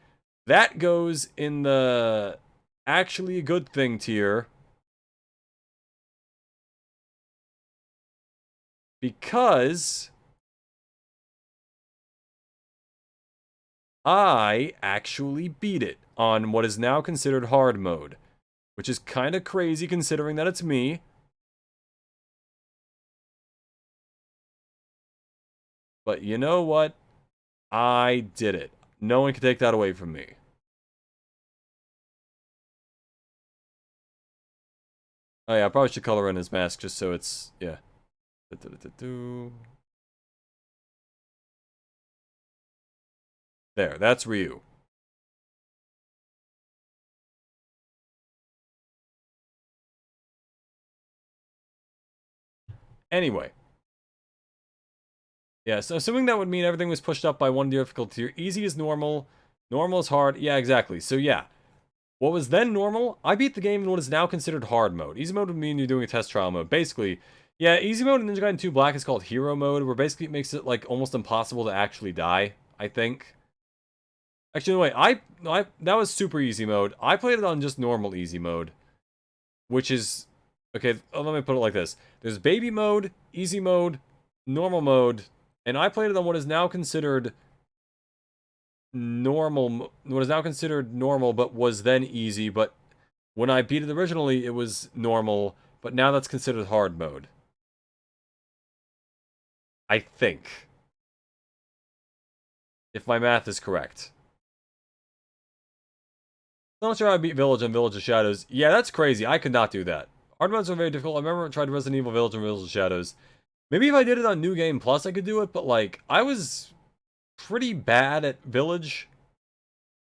that goes in the actually a good thing tier. Because I actually beat it on what is now considered hard mode. Which is kind of crazy considering that it's me. But you know what? I did it. No one can take that away from me. Oh yeah, I probably should color in his mask just so it's, yeah. There, that's Ryu. Anyway. Yeah, so assuming that would mean everything was pushed up by one difficulty tier. Easy is normal. Normal is hard. Yeah, exactly. So yeah. What was then normal, I beat the game in what is now considered hard mode. Easy mode would mean you're doing a test trial mode. Basically, yeah, easy mode in Ninja Gaiden 2 Black is called hero mode, where basically it makes it like almost impossible to actually die, I think. Actually, no, wait, that was super easy mode. I played it on just normal easy mode, which is, okay, let me put it like this. There's baby mode, easy mode, normal mode, and I played it on what is now considered normal, but was then easy, but when I beat it originally, it was normal, but now that's considered hard mode. I think. If my math is correct. Not sure how I beat Village and Village of Shadows. Yeah, that's crazy. I could not do that. Hard modes are very difficult. I remember I tried Resident Evil Village and Village of Shadows. Maybe if I did it on New Game Plus, I could do it, but like, I was pretty bad at Village.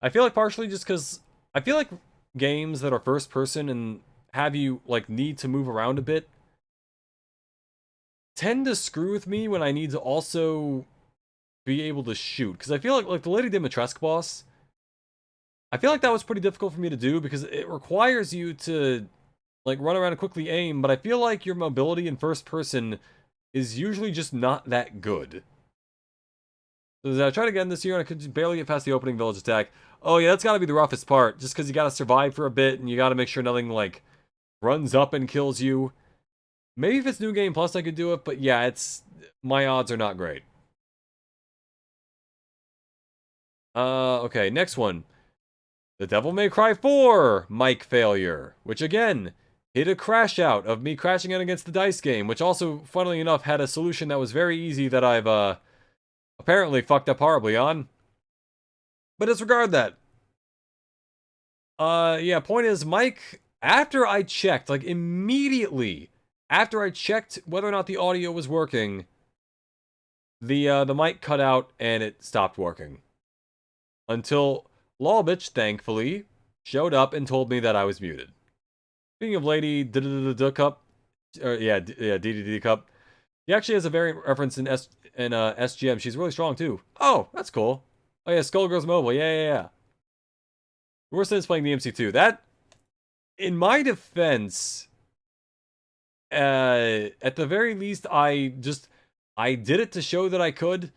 I feel like partially just because I feel like games that are first person and have you like need to move around a bit tend to screw with me when I need to also be able to shoot. Because I feel like the Lady Dimitrescu boss, I feel like that was pretty difficult for me to do because it requires you to like run around and quickly aim, but I feel like your mobility in first person is usually just not that good. So I tried again this year and I could barely get past the opening village attack. Oh yeah, that's gotta be the roughest part, just because you gotta survive for a bit and you gotta make sure nothing like runs up and kills you. Maybe if it's New Game Plus I could do it, but yeah, my odds are not great. Okay, next one. The Devil May Cry 4 mic failure, which again, hit a crash out of me crashing it against the dice game, which also, funnily enough, had a solution that was very easy that I've, apparently fucked up horribly on. But disregard that. Yeah, point is, Mike, after I checked, like immediately after I checked whether or not the audio was working, the mic cut out and it stopped working. Until Lolbitch, thankfully, showed up and told me that I was muted. Speaking of Lady Cup, DDD Cup, he actually has a variant reference in SGM. She's really strong too. Oh, that's cool. Oh yeah, Skullgirls Mobile. Yeah. Worse than playing the MC2. That, in my defense, at the very least, I did it to show that I could,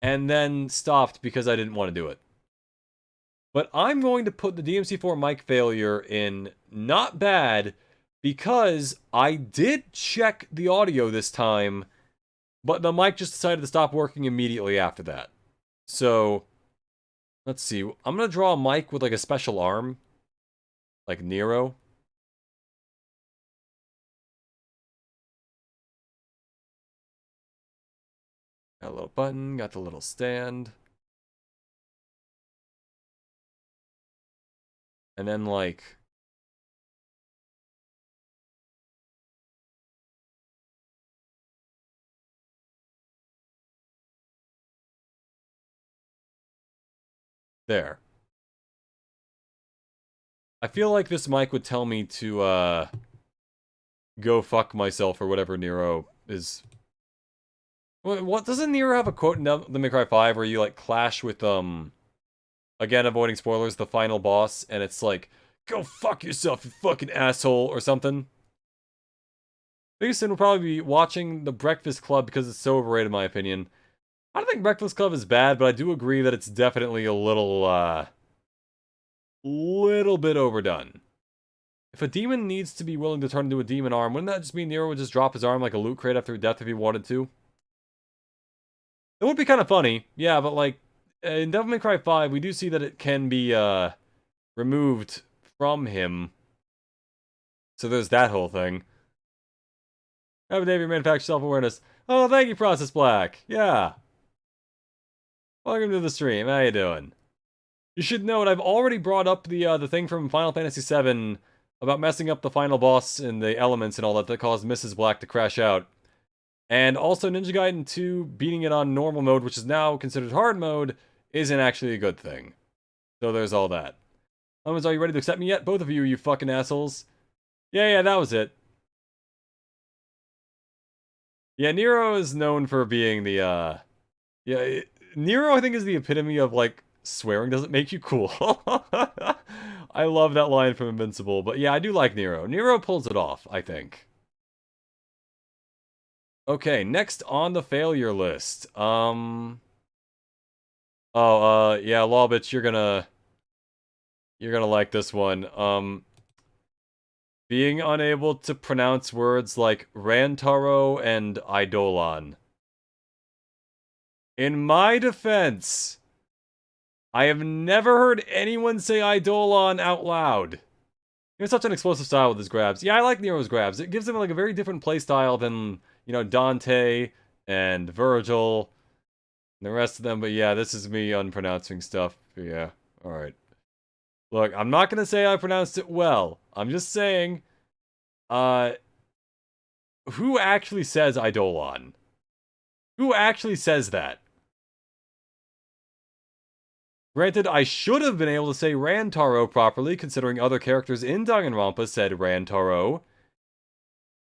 and then stopped because I didn't want to do it. But I'm going to put the DMC4 mic failure in not bad, because I did check the audio this time, but the mic just decided to stop working immediately after that. So, let's see. I'm going to draw a mic with like a special arm, like Nero. Got a little button, got the little stand. And then like... there. I feel like this mic would tell me to, go fuck myself or whatever Nero is... What, doesn't Nero have a quote in Devil May Cry 5 where you, like, clash with, again, avoiding spoilers, the final boss, and it's like, go fuck yourself, you fucking asshole, or something? Biggest sin will probably be watching The Breakfast Club because it's so overrated, in my opinion. I don't think Breakfast Club is bad, but I do agree that it's definitely a little bit overdone. If a demon needs to be willing to turn into a demon arm, wouldn't that just mean Nero would just drop his arm like a loot crate after death if he wanted to? It would be kind of funny, yeah, but like, in Devil May Cry 5, we do see that it can be, removed from him. So there's that whole thing. Have a day of your manufactured self-awareness. Oh, thank you, Process Black. Yeah. Welcome to the stream. How you doing? You should note, I've already brought up the thing from Final Fantasy VII about messing up the final boss and the elements and all that caused Mrs. Black to crash out. And also Ninja Gaiden 2 beating it on normal mode, which is now considered hard mode, isn't actually a good thing. So there's all that. Lemons, are you ready to accept me yet? Both of you, you fucking assholes. Yeah, that was it. Yeah, Nero is known for being the, Nero, I think, is the epitome of, like, swearing doesn't make you cool. I love that line from Invincible, but yeah, I do like Nero. Nero pulls it off, I think. Okay, next on the failure list. Yeah, Lawbitch, you're gonna like this one. Being unable to pronounce words like Rantaro and Eidolon. In my defense, I have never heard anyone say Eidolon out loud. He has such an explosive style with his grabs. Yeah, I like Nero's grabs. It gives him like a very different playstyle than, you know, Dante and Virgil and the rest of them. But yeah, this is me unpronouncing stuff. But yeah, alright. Look, I'm not gonna say I pronounced it well. I'm just saying, who actually says Eidolon? Who actually says that? Granted, I should have been able to say Rantaro properly, considering other characters in Danganronpa said Rantaro.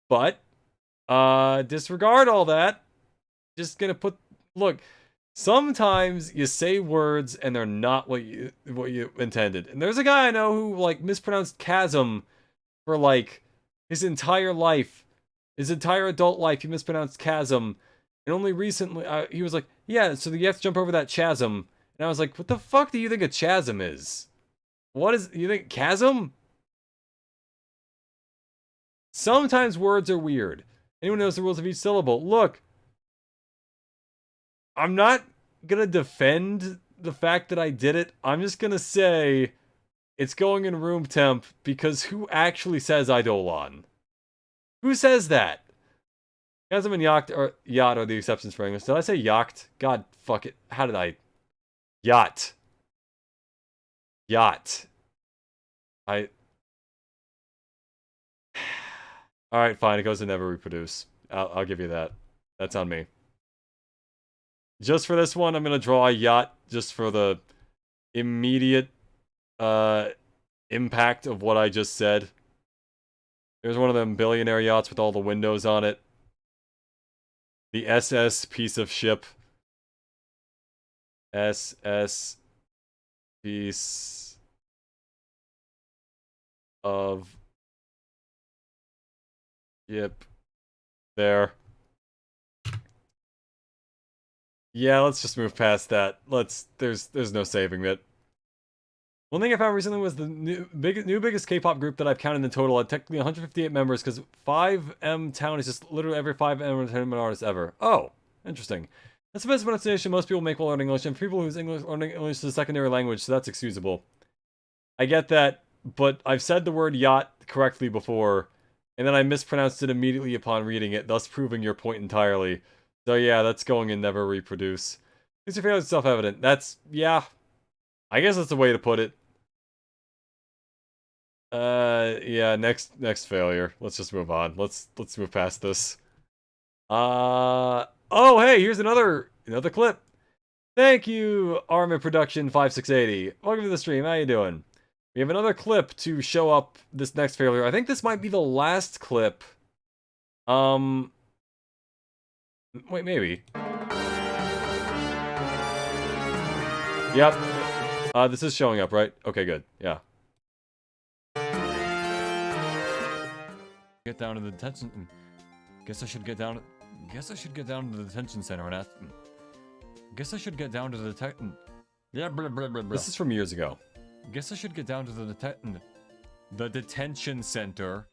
But, disregard all that. Just gonna put... Look, sometimes you say words and they're not what you intended. And there's a guy I know who, like, mispronounced chasm for, like, his entire life. His entire adult life, he mispronounced chasm. And only recently, he was like, yeah, so you have to jump over that chasm. And I was like, what the fuck do you think a chasm is? What is... You think chasm? Sometimes words are weird. Anyone knows the rules of each syllable? Look. I'm not gonna defend the fact that I did it. I'm just gonna say it's going in room temp because who actually says Eidolon? Who says that? Chasm and yacht are the exceptions for English. Did I say yacht? God, fuck it. How did I... Yacht. Alright, fine. It goes to never reproduce. I'll give you that. That's on me. Just for this one, I'm gonna draw a yacht just for the immediate impact of what I just said. There's one of them billionaire yachts with all the windows on it. The SS piece of ship. SS piece of ship. There. Yeah, let's just move past that. There's no saving it. One thing I found recently was the new biggest K-pop group that I've counted in total had technically 158 members, because 5M Town is just literally every 5M entertainment artist ever. Oh, interesting. That's the best pronunciation most people make while learning English, and for people whose learning English is a secondary language, so that's excusable. I get that, but I've said the word yacht correctly before, and then I mispronounced it immediately upon reading it, thus proving your point entirely. So yeah, that's going in never reproduce. These are fairly self-evident. That's, yeah. I guess that's the way to put it. Yeah, next failure. Let's just move on. Let's move past this. Oh, hey, here's another clip. Thank you, Armin Production 5680. Welcome to the stream. How you doing? We have another clip to show up this next failure. I think this might be the last clip. Wait, maybe. Yep. This is showing up, right? Okay, good. Yeah. Get down to the detention. Guess I should get down to the detention center and ask. Guess I should get down to the detention. Yeah, blah, blah, blah, blah. This is from years ago. Guess I should get down to the detention center.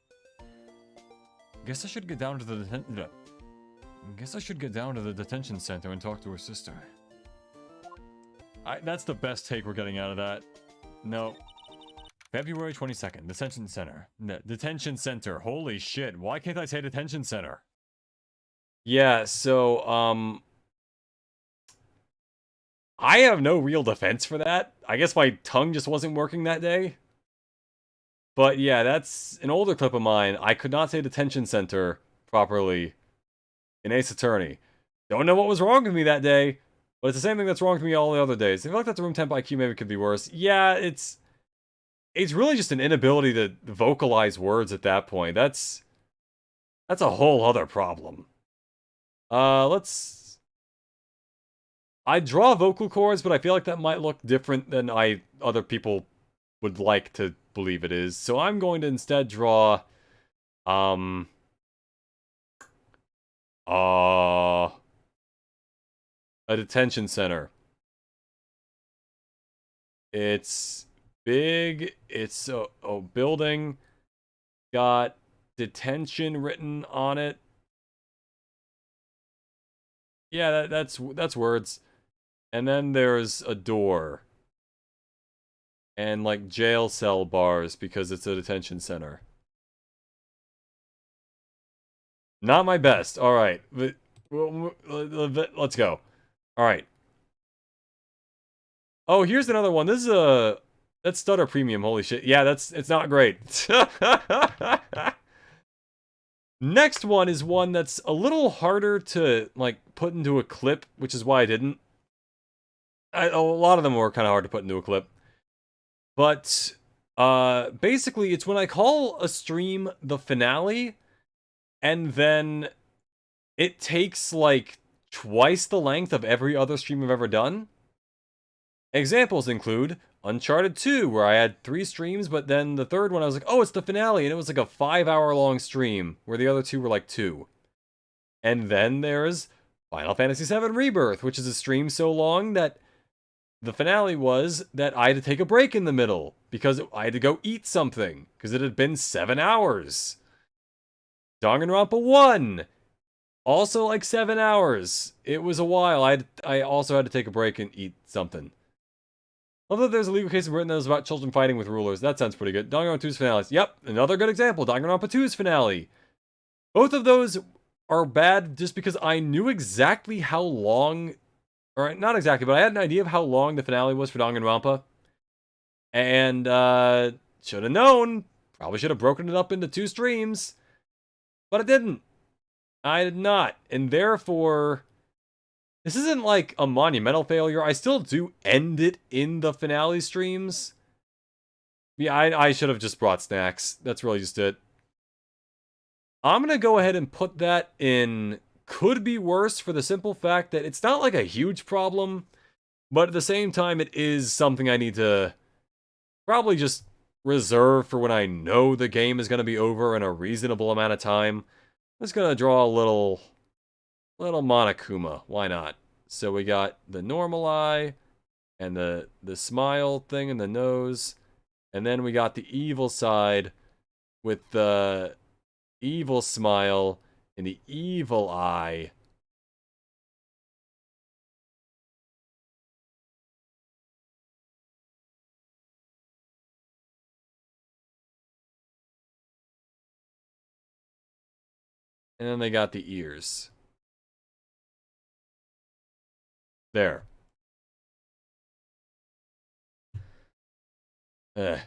Guess I should get down to the detention center and talk to her sister. That's the best take we're getting out of that. No. February 22nd, detention center. Detention center. Holy shit. Why can't I say detention center? Yeah, so, I have no real defense for that. I guess my tongue just wasn't working that day. But yeah, that's an older clip of mine. I could not say detention center properly in Ace Attorney. Don't know what was wrong with me that day, but it's the same thing that's wrong with me all the other days. I feel like that's a room temp IQ, maybe it could be worse. Yeah, it's really just an inability to vocalize words at that point. That's a whole other problem. I draw vocal cords, but I feel like that might look different than other people would like to believe it is. So I'm going to instead draw, a detention center. It's big. It's a building. Got detention written on it. Yeah, that's words. And then there's a door. And like jail cell bars because it's a detention center. Not my best. All right. Let's go. All right. Oh, here's another one. This is that's Stutter Premium. Holy shit. Yeah, it's not great. Next one is one that's a little harder to like put into a clip, which is why I didn't. A lot of them were kind of hard to put into a clip. But basically it's when I call a stream the finale and then it takes like twice the length of every other stream I've ever done. Examples include Uncharted 2, where I had 3 streams, but then the third one I was like, oh, it's the finale, and it was like a 5-hour long stream, where the other 2 were like 2. And then there's Final Fantasy VII Rebirth, which is a stream so long that the finale was that I had to take a break in the middle, because I had to go eat something, because it had been 7 hours. Danganronpa 1, also like 7 hours. It was a while. I also had to take a break and eat something. Although there's a legal case in Britain that was about children fighting with rulers. That sounds pretty good. Danganronpa 2's finale. Yep, another good example. Danganronpa 2's finale. Both of those are bad just because I knew exactly how long... Or, not exactly, but I had an idea of how long the finale was for Danganronpa. And, should have known. Probably should have broken it up into 2 streams. But I didn't. I did not. And therefore... This isn't like a monumental failure. I still do end it in the finale streams. Yeah, I should have just brought snacks. That's really just it. I'm gonna go ahead and put that in could be worse for the simple fact that it's not like a huge problem, but at the same time, it is something I need to probably just reserve for when I know the game is gonna be over in a reasonable amount of time. I'm just gonna draw a little Monokuma. Why not? So we got the normal eye and the smile thing in the nose, and then we got the evil side with the evil smile and the evil eye. And then they got the ears. There. Ugh.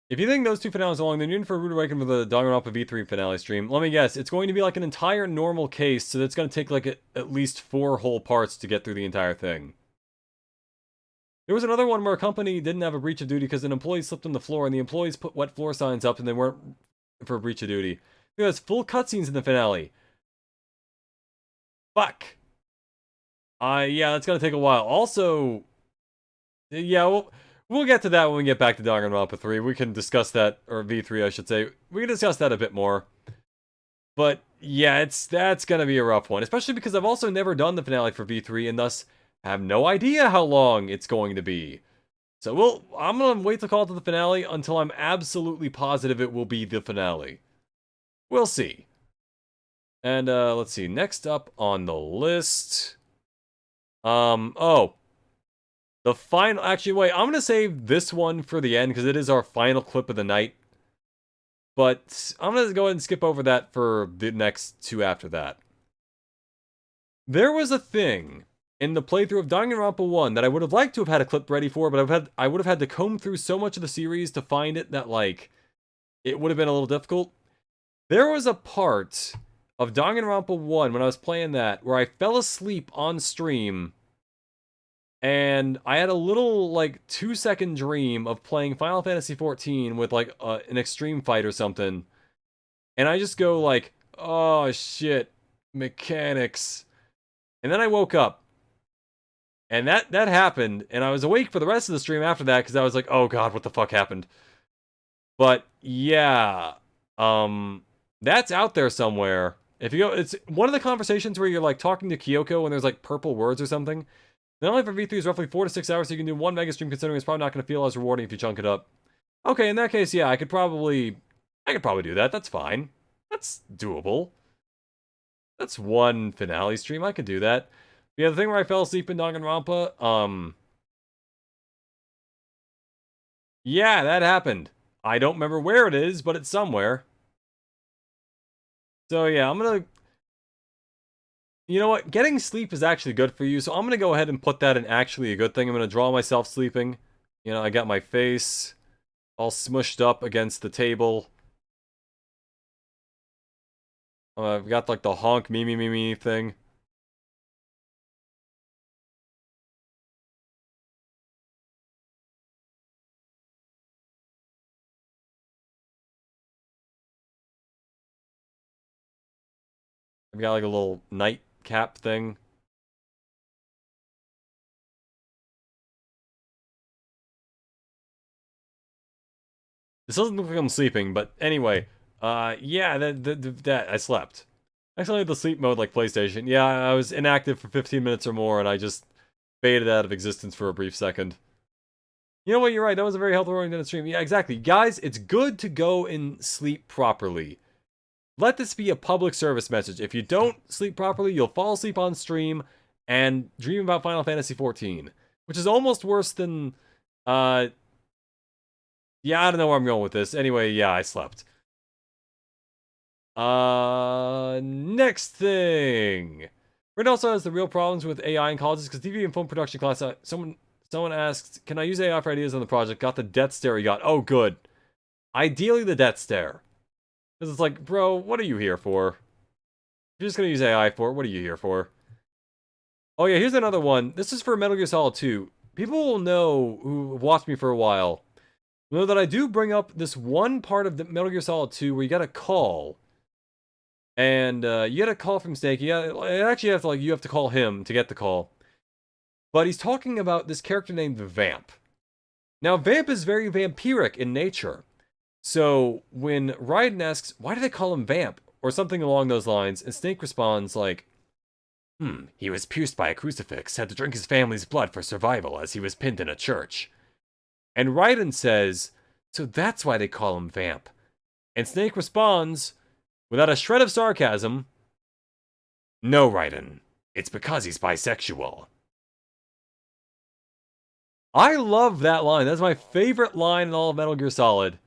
If you think those two finales are long, then you're in for a rude awakening with the Danganronpa V3 finale stream. Let me guess, it's going to be like an entire normal case, so that's going to take like at least 4 whole parts to get through the entire thing. There was another one where a company didn't have a breach of duty because an employee slipped on the floor and the employees put wet floor signs up and they weren't for a breach of duty. There's full cutscenes in the finale. Fuck. Yeah, that's gonna take a while. Also, yeah, we'll get to that when we get back to Danganronpa 3. We can discuss that, or V3, I should say. We can discuss that a bit more. But yeah, that's gonna be a rough one, especially because I've also never done the finale for V3 and thus have no idea how long it's going to be. So I'm gonna wait to call it to the finale until I'm absolutely positive it will be the finale. We'll see. And let's see, next up on the list. Oh. The final, actually, wait, I'm gonna save this one for the end because it is our final clip of the night. But I'm gonna go ahead and skip over that for the next 2 after that. There was a thing in the playthrough of Danganronpa 1 that I would have liked to have had a clip ready for, but I would have had to comb through so much of the series to find it that, like, it would have been a little difficult. There was a part of Danganronpa 1 when I was playing that where I fell asleep on stream and I had a little, like, 2-second dream of playing Final Fantasy XIV with, like, an extreme fight or something. And I just go, like, oh, shit, mechanics. And then I woke up. And that happened, and I was awake for the rest of the stream after that, because I was like, oh god, what the fuck happened? But, yeah, that's out there somewhere. If you go, it's one of the conversations where you're, like, talking to Kyoko and there's, like, purple words or something. The only for V3 is roughly 4 to 6 hours, so you can do 1 mega stream, considering it's probably not going to feel as rewarding if you chunk it up. Okay, in that case, yeah, I could probably do that. That's fine. That's doable. That's 1 finale stream. I could do that. But yeah, the thing where I fell asleep in Danganronpa, yeah, that happened. I don't remember where it is, but it's somewhere. So yeah, I'm gonna... You know what? Getting sleep is actually good for you, so I'm gonna go ahead and put that in actually a good thing. I'm gonna draw myself sleeping. You know, I got my face all smushed up against the table. I've got like the honk me thing. I've got like a little nightcap thing. This doesn't look like I'm sleeping, but anyway, yeah, that I slept. I actually had the sleep mode like PlayStation. Yeah, I was inactive for 15 minutes or more, and I just faded out of existence for a brief second. You know what, you're right, that was a very health-oriented stream. Yeah, exactly. Guys, it's good to go and sleep properly. Let this be a public service message. If you don't sleep properly, you'll fall asleep on stream and dream about Final Fantasy XIV. Which is almost worse than, yeah, I don't know where I'm going with this. Anyway, yeah, I slept. Next thing. Red also has the real problems with AI in colleges because TV and film production class, someone asked, can I use AI for ideas on the project? Got the death stare he got. Oh, good. Ideally, the death stare. Because it's like, bro, what are you here for? If you're just going to use AI for it, what are you here for? Oh yeah, here's another one. This is for Metal Gear Solid 2. People will know who watched me for a while. Though that I do bring up this one part of the Metal Gear Solid 2 where you get a call. And you get a call from Snake. Actually have to, you have to call him to get the call. But he's talking about this character named Vamp. Now, Vamp is very vampiric in nature. So when Raiden asks, why do they call him Vamp? Or something along those lines, and Snake responds like, he was pierced by a crucifix, had to drink his family's blood for survival as he was pinned in a church. And Raiden says, so that's why they call him Vamp. And Snake responds, without a shred of sarcasm, no, Raiden, it's because he's bisexual. I love that line. That's my favorite line in all of Metal Gear Solid.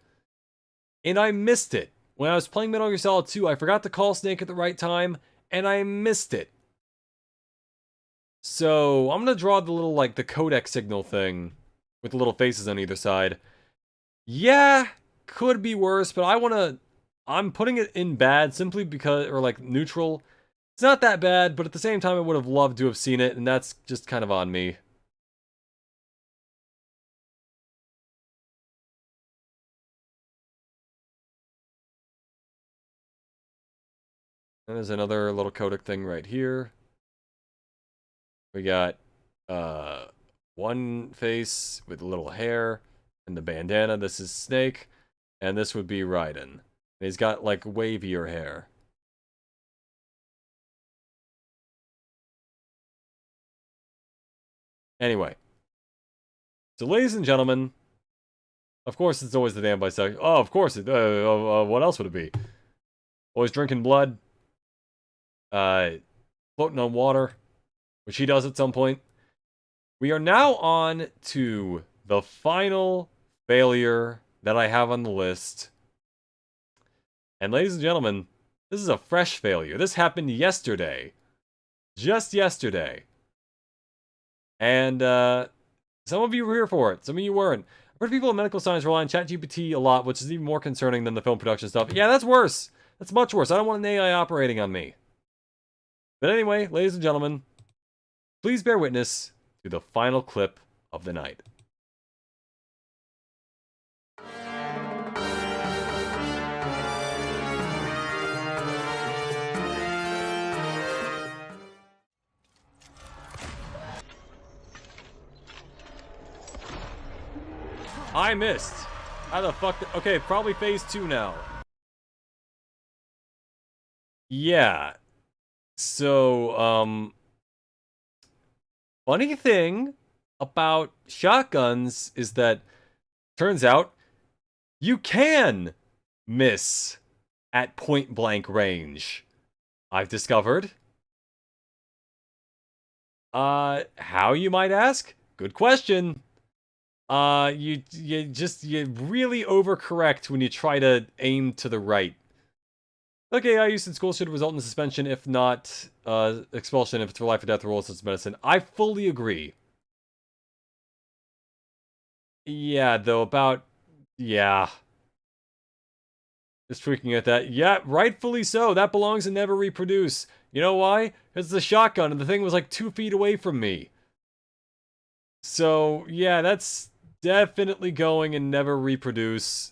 And I missed it. When I was playing Metal Gear Solid 2, I forgot to call Snake at the right time, and I missed it. So, I'm gonna draw the little, the codec signal thing with the little faces on either side. Yeah, could be worse, but I'm putting it in bad simply because, or neutral. It's not that bad, but at the same time, I would have loved to have seen it, and that's just kind of on me. And there's another little codec thing right here. We got one face with a little hair and the bandana. This is Snake, and this would be Raiden. And he's got wavier hair. Anyway, so ladies and gentlemen, of course it's always the damn bisexual. Oh, of course it. What else would it be? Always drinking blood. Floating on water, which he does at some point. We are now on to the final failure that I have on the list. And ladies and gentlemen, this is a fresh failure. This happened yesterday. Just yesterday. And some of you were here for it. Some of you weren't. I've heard people in medical science rely on ChatGPT a lot, which is even more concerning than the film production stuff. Yeah, that's worse. That's much worse. I don't want an AI operating on me. But anyway, ladies and gentlemen, please bear witness to the final clip of the night. I missed. How the fuck? Okay, probably phase 2 now. Yeah. So, funny thing about shotguns is that turns out you can miss at point blank range. I've discovered. How, you might ask? Good question. You really overcorrect when you try to aim to the right. Okay, I used in school should result in suspension, if not expulsion, if it's for life or death rules as medicine. I fully agree. Yeah, though, yeah. Just freaking at that. Yeah, rightfully so. That belongs in Never Reproduce. You know why? It's the shotgun, and the thing was 2 feet away from me. So, yeah, that's definitely going in Never Reproduce.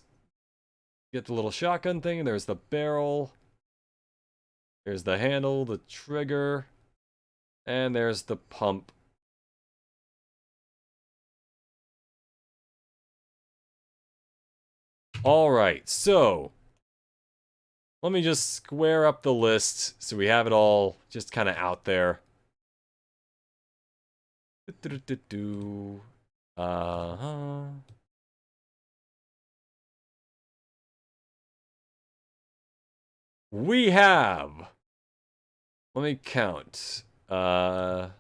Get the little shotgun thing, and there's the barrel. There's the handle, the trigger, and there's the pump. Alright, so let me just square up the list so we have it all just kind of out there. We have... Let me count. Really,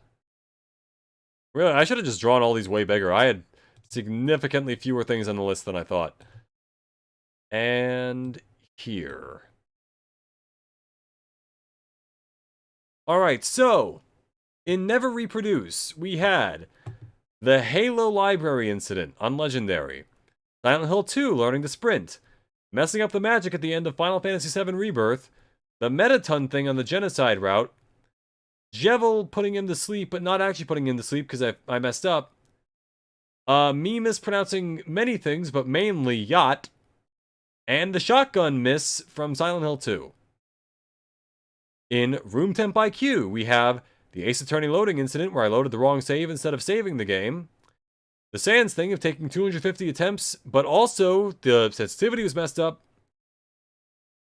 I should have just drawn all these way bigger. I had significantly fewer things on the list than I thought. And here. Alright, so, in Never Reproduce, we had the Halo Library incident on Legendary, Silent Hill 2 learning to sprint, messing up the magic at the end of Final Fantasy VII Rebirth, the Mettaton thing on the Genocide route, Jevil putting him to sleep, but not actually putting him to sleep because I messed up, Me mispronouncing many things, but mainly yacht. And the shotgun miss from Silent Hill 2. In Room Temp IQ, we have the Ace Attorney loading incident where I loaded the wrong save instead of saving the game. The Sans thing of taking 250 attempts, but also the sensitivity was messed up.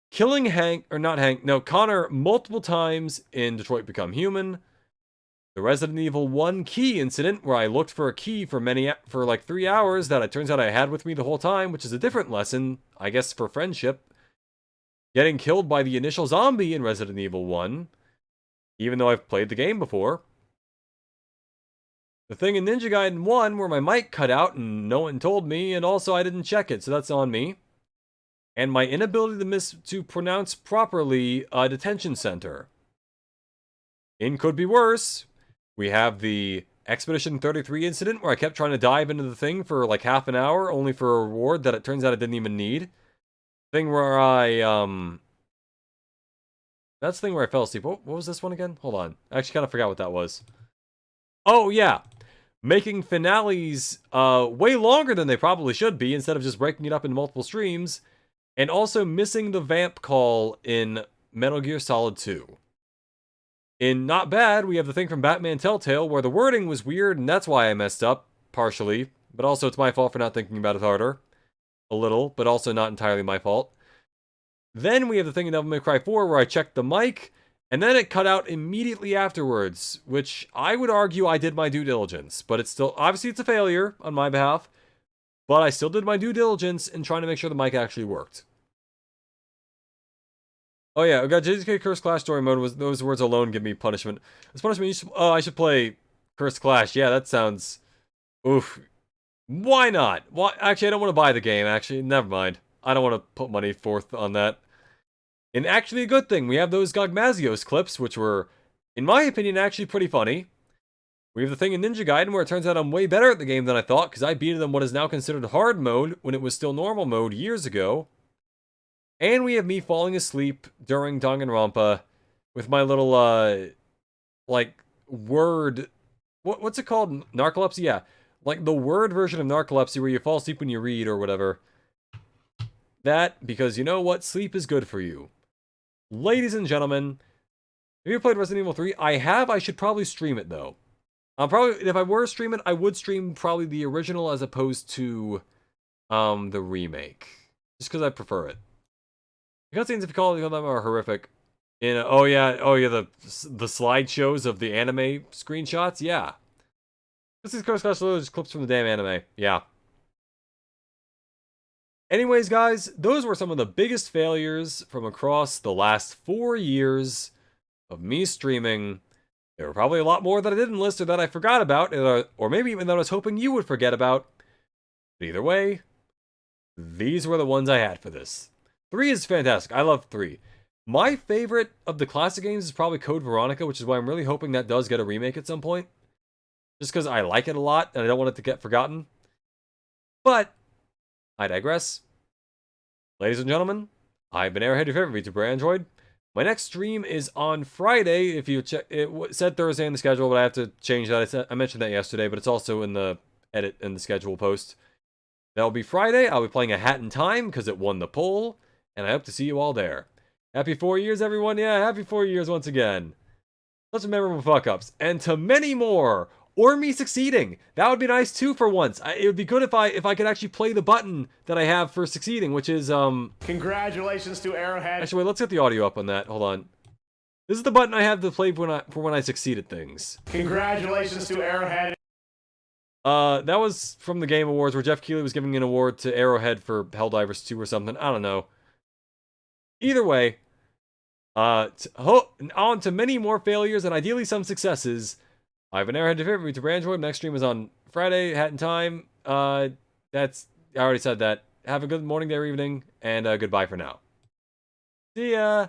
Killing Connor multiple times in Detroit Become Human. The Resident Evil 1 key incident where I looked for a key for like 3 hours that it turns out I had with me the whole time, which is a different lesson, I guess, for friendship. Getting killed by the initial zombie in Resident Evil 1, even though I've played the game before. The thing in Ninja Gaiden 1 where my mic cut out and no one told me, and also I didn't check it, so that's on me. And my inability to pronounce properly a detention center. In Could Be Worse, we have the Expedition 33 incident where I kept trying to dive into the thing for like half an hour, only for a reward that it turns out I didn't even need. Thing where that's the thing where I fell asleep. What was this one again? Hold on. I actually kind of forgot what that was. Oh, yeah. Making finales way longer than they probably should be instead of just breaking it up in multiple streams. And also missing the vamp call in Metal Gear Solid 2. In Not Bad, we have the thing from Batman Telltale where the wording was weird and that's why I messed up, partially. But also it's my fault for not thinking about it harder. A little, but also not entirely my fault. Then we have the thing in Devil May Cry 4 where I checked the mic, and then it cut out immediately afterwards, which I would argue I did my due diligence. But it's still, obviously it's a failure on my behalf, but I still did my due diligence in trying to make sure the mic actually worked. Oh yeah, I got JZK Cursed Clash story mode. Those words alone give me punishment. This punishment, I should play Cursed Clash. Yeah, that sounds... Oof. Why not? Why? Actually, I don't want to buy the game, actually. Never mind. I don't want to put money forth on that. And actually a good thing, we have those Gogmazios clips, which were, in my opinion, actually pretty funny. We have the thing in Ninja Gaiden where it turns out I'm way better at the game than I thought, because I beat it in what is now considered hard mode, when it was still normal mode years ago. And we have me falling asleep during Danganronpa with my little, like, word... What's it called? Narcolepsy? Yeah. Like the word version of narcolepsy where you fall asleep when you read or whatever. That, because you know what? Sleep is good for you. Ladies and gentlemen, have you played Resident Evil 3? I have. I should probably stream it, though. If I were to stream it, I would stream probably the original as opposed to the remake. Just because I prefer it. The cutscenes, if you call them, are horrific. Oh yeah, the slideshows of the anime screenshots, yeah. This is Cursed Clash Loads, clips from the damn anime, yeah. Anyways, guys, those were some of the biggest failures from across the last 4 years of me streaming. There were probably a lot more that I didn't list or that I forgot about, or maybe even that I was hoping you would forget about. But either way, these were the ones I had for this. 3 is fantastic. I love 3. My favorite of the classic games is probably Code Veronica, which is why I'm really hoping that does get a remake at some point. Just because I like it a lot, and I don't want it to get forgotten. But, I digress. Ladies and gentlemen, I've been Airhead, your favorite VTuber Android. My next stream is on Friday. If you check, it said Thursday in the schedule, but I have to change that. I mentioned that yesterday, but it's also in the edit in the schedule post. That'll be Friday. I'll be playing A Hat in Time because it won the poll, and I hope to see you all there. Happy 4 years, everyone. Yeah, happy 4 years once again. Such memorable fuck-ups. And to many more. Or me succeeding. That would be nice too for once. It would be good if I could actually play the button that I have for succeeding, which is Congratulations to Arrowhead. Actually, wait, let's get the audio up on that. Hold on. This is the button I have to play for when I succeed at things. Congratulations to Arrowhead. That was from the Game Awards where Jeff Keighley was giving an award to Arrowhead for Helldivers 2 or something. I don't know. Either way, on to many more failures and ideally some successes. I've been Airhead, your favorite VTuber Android. Next stream is on Friday, Hat in Time. I already said that. Have a good morning, day, or evening, and goodbye for now. See ya!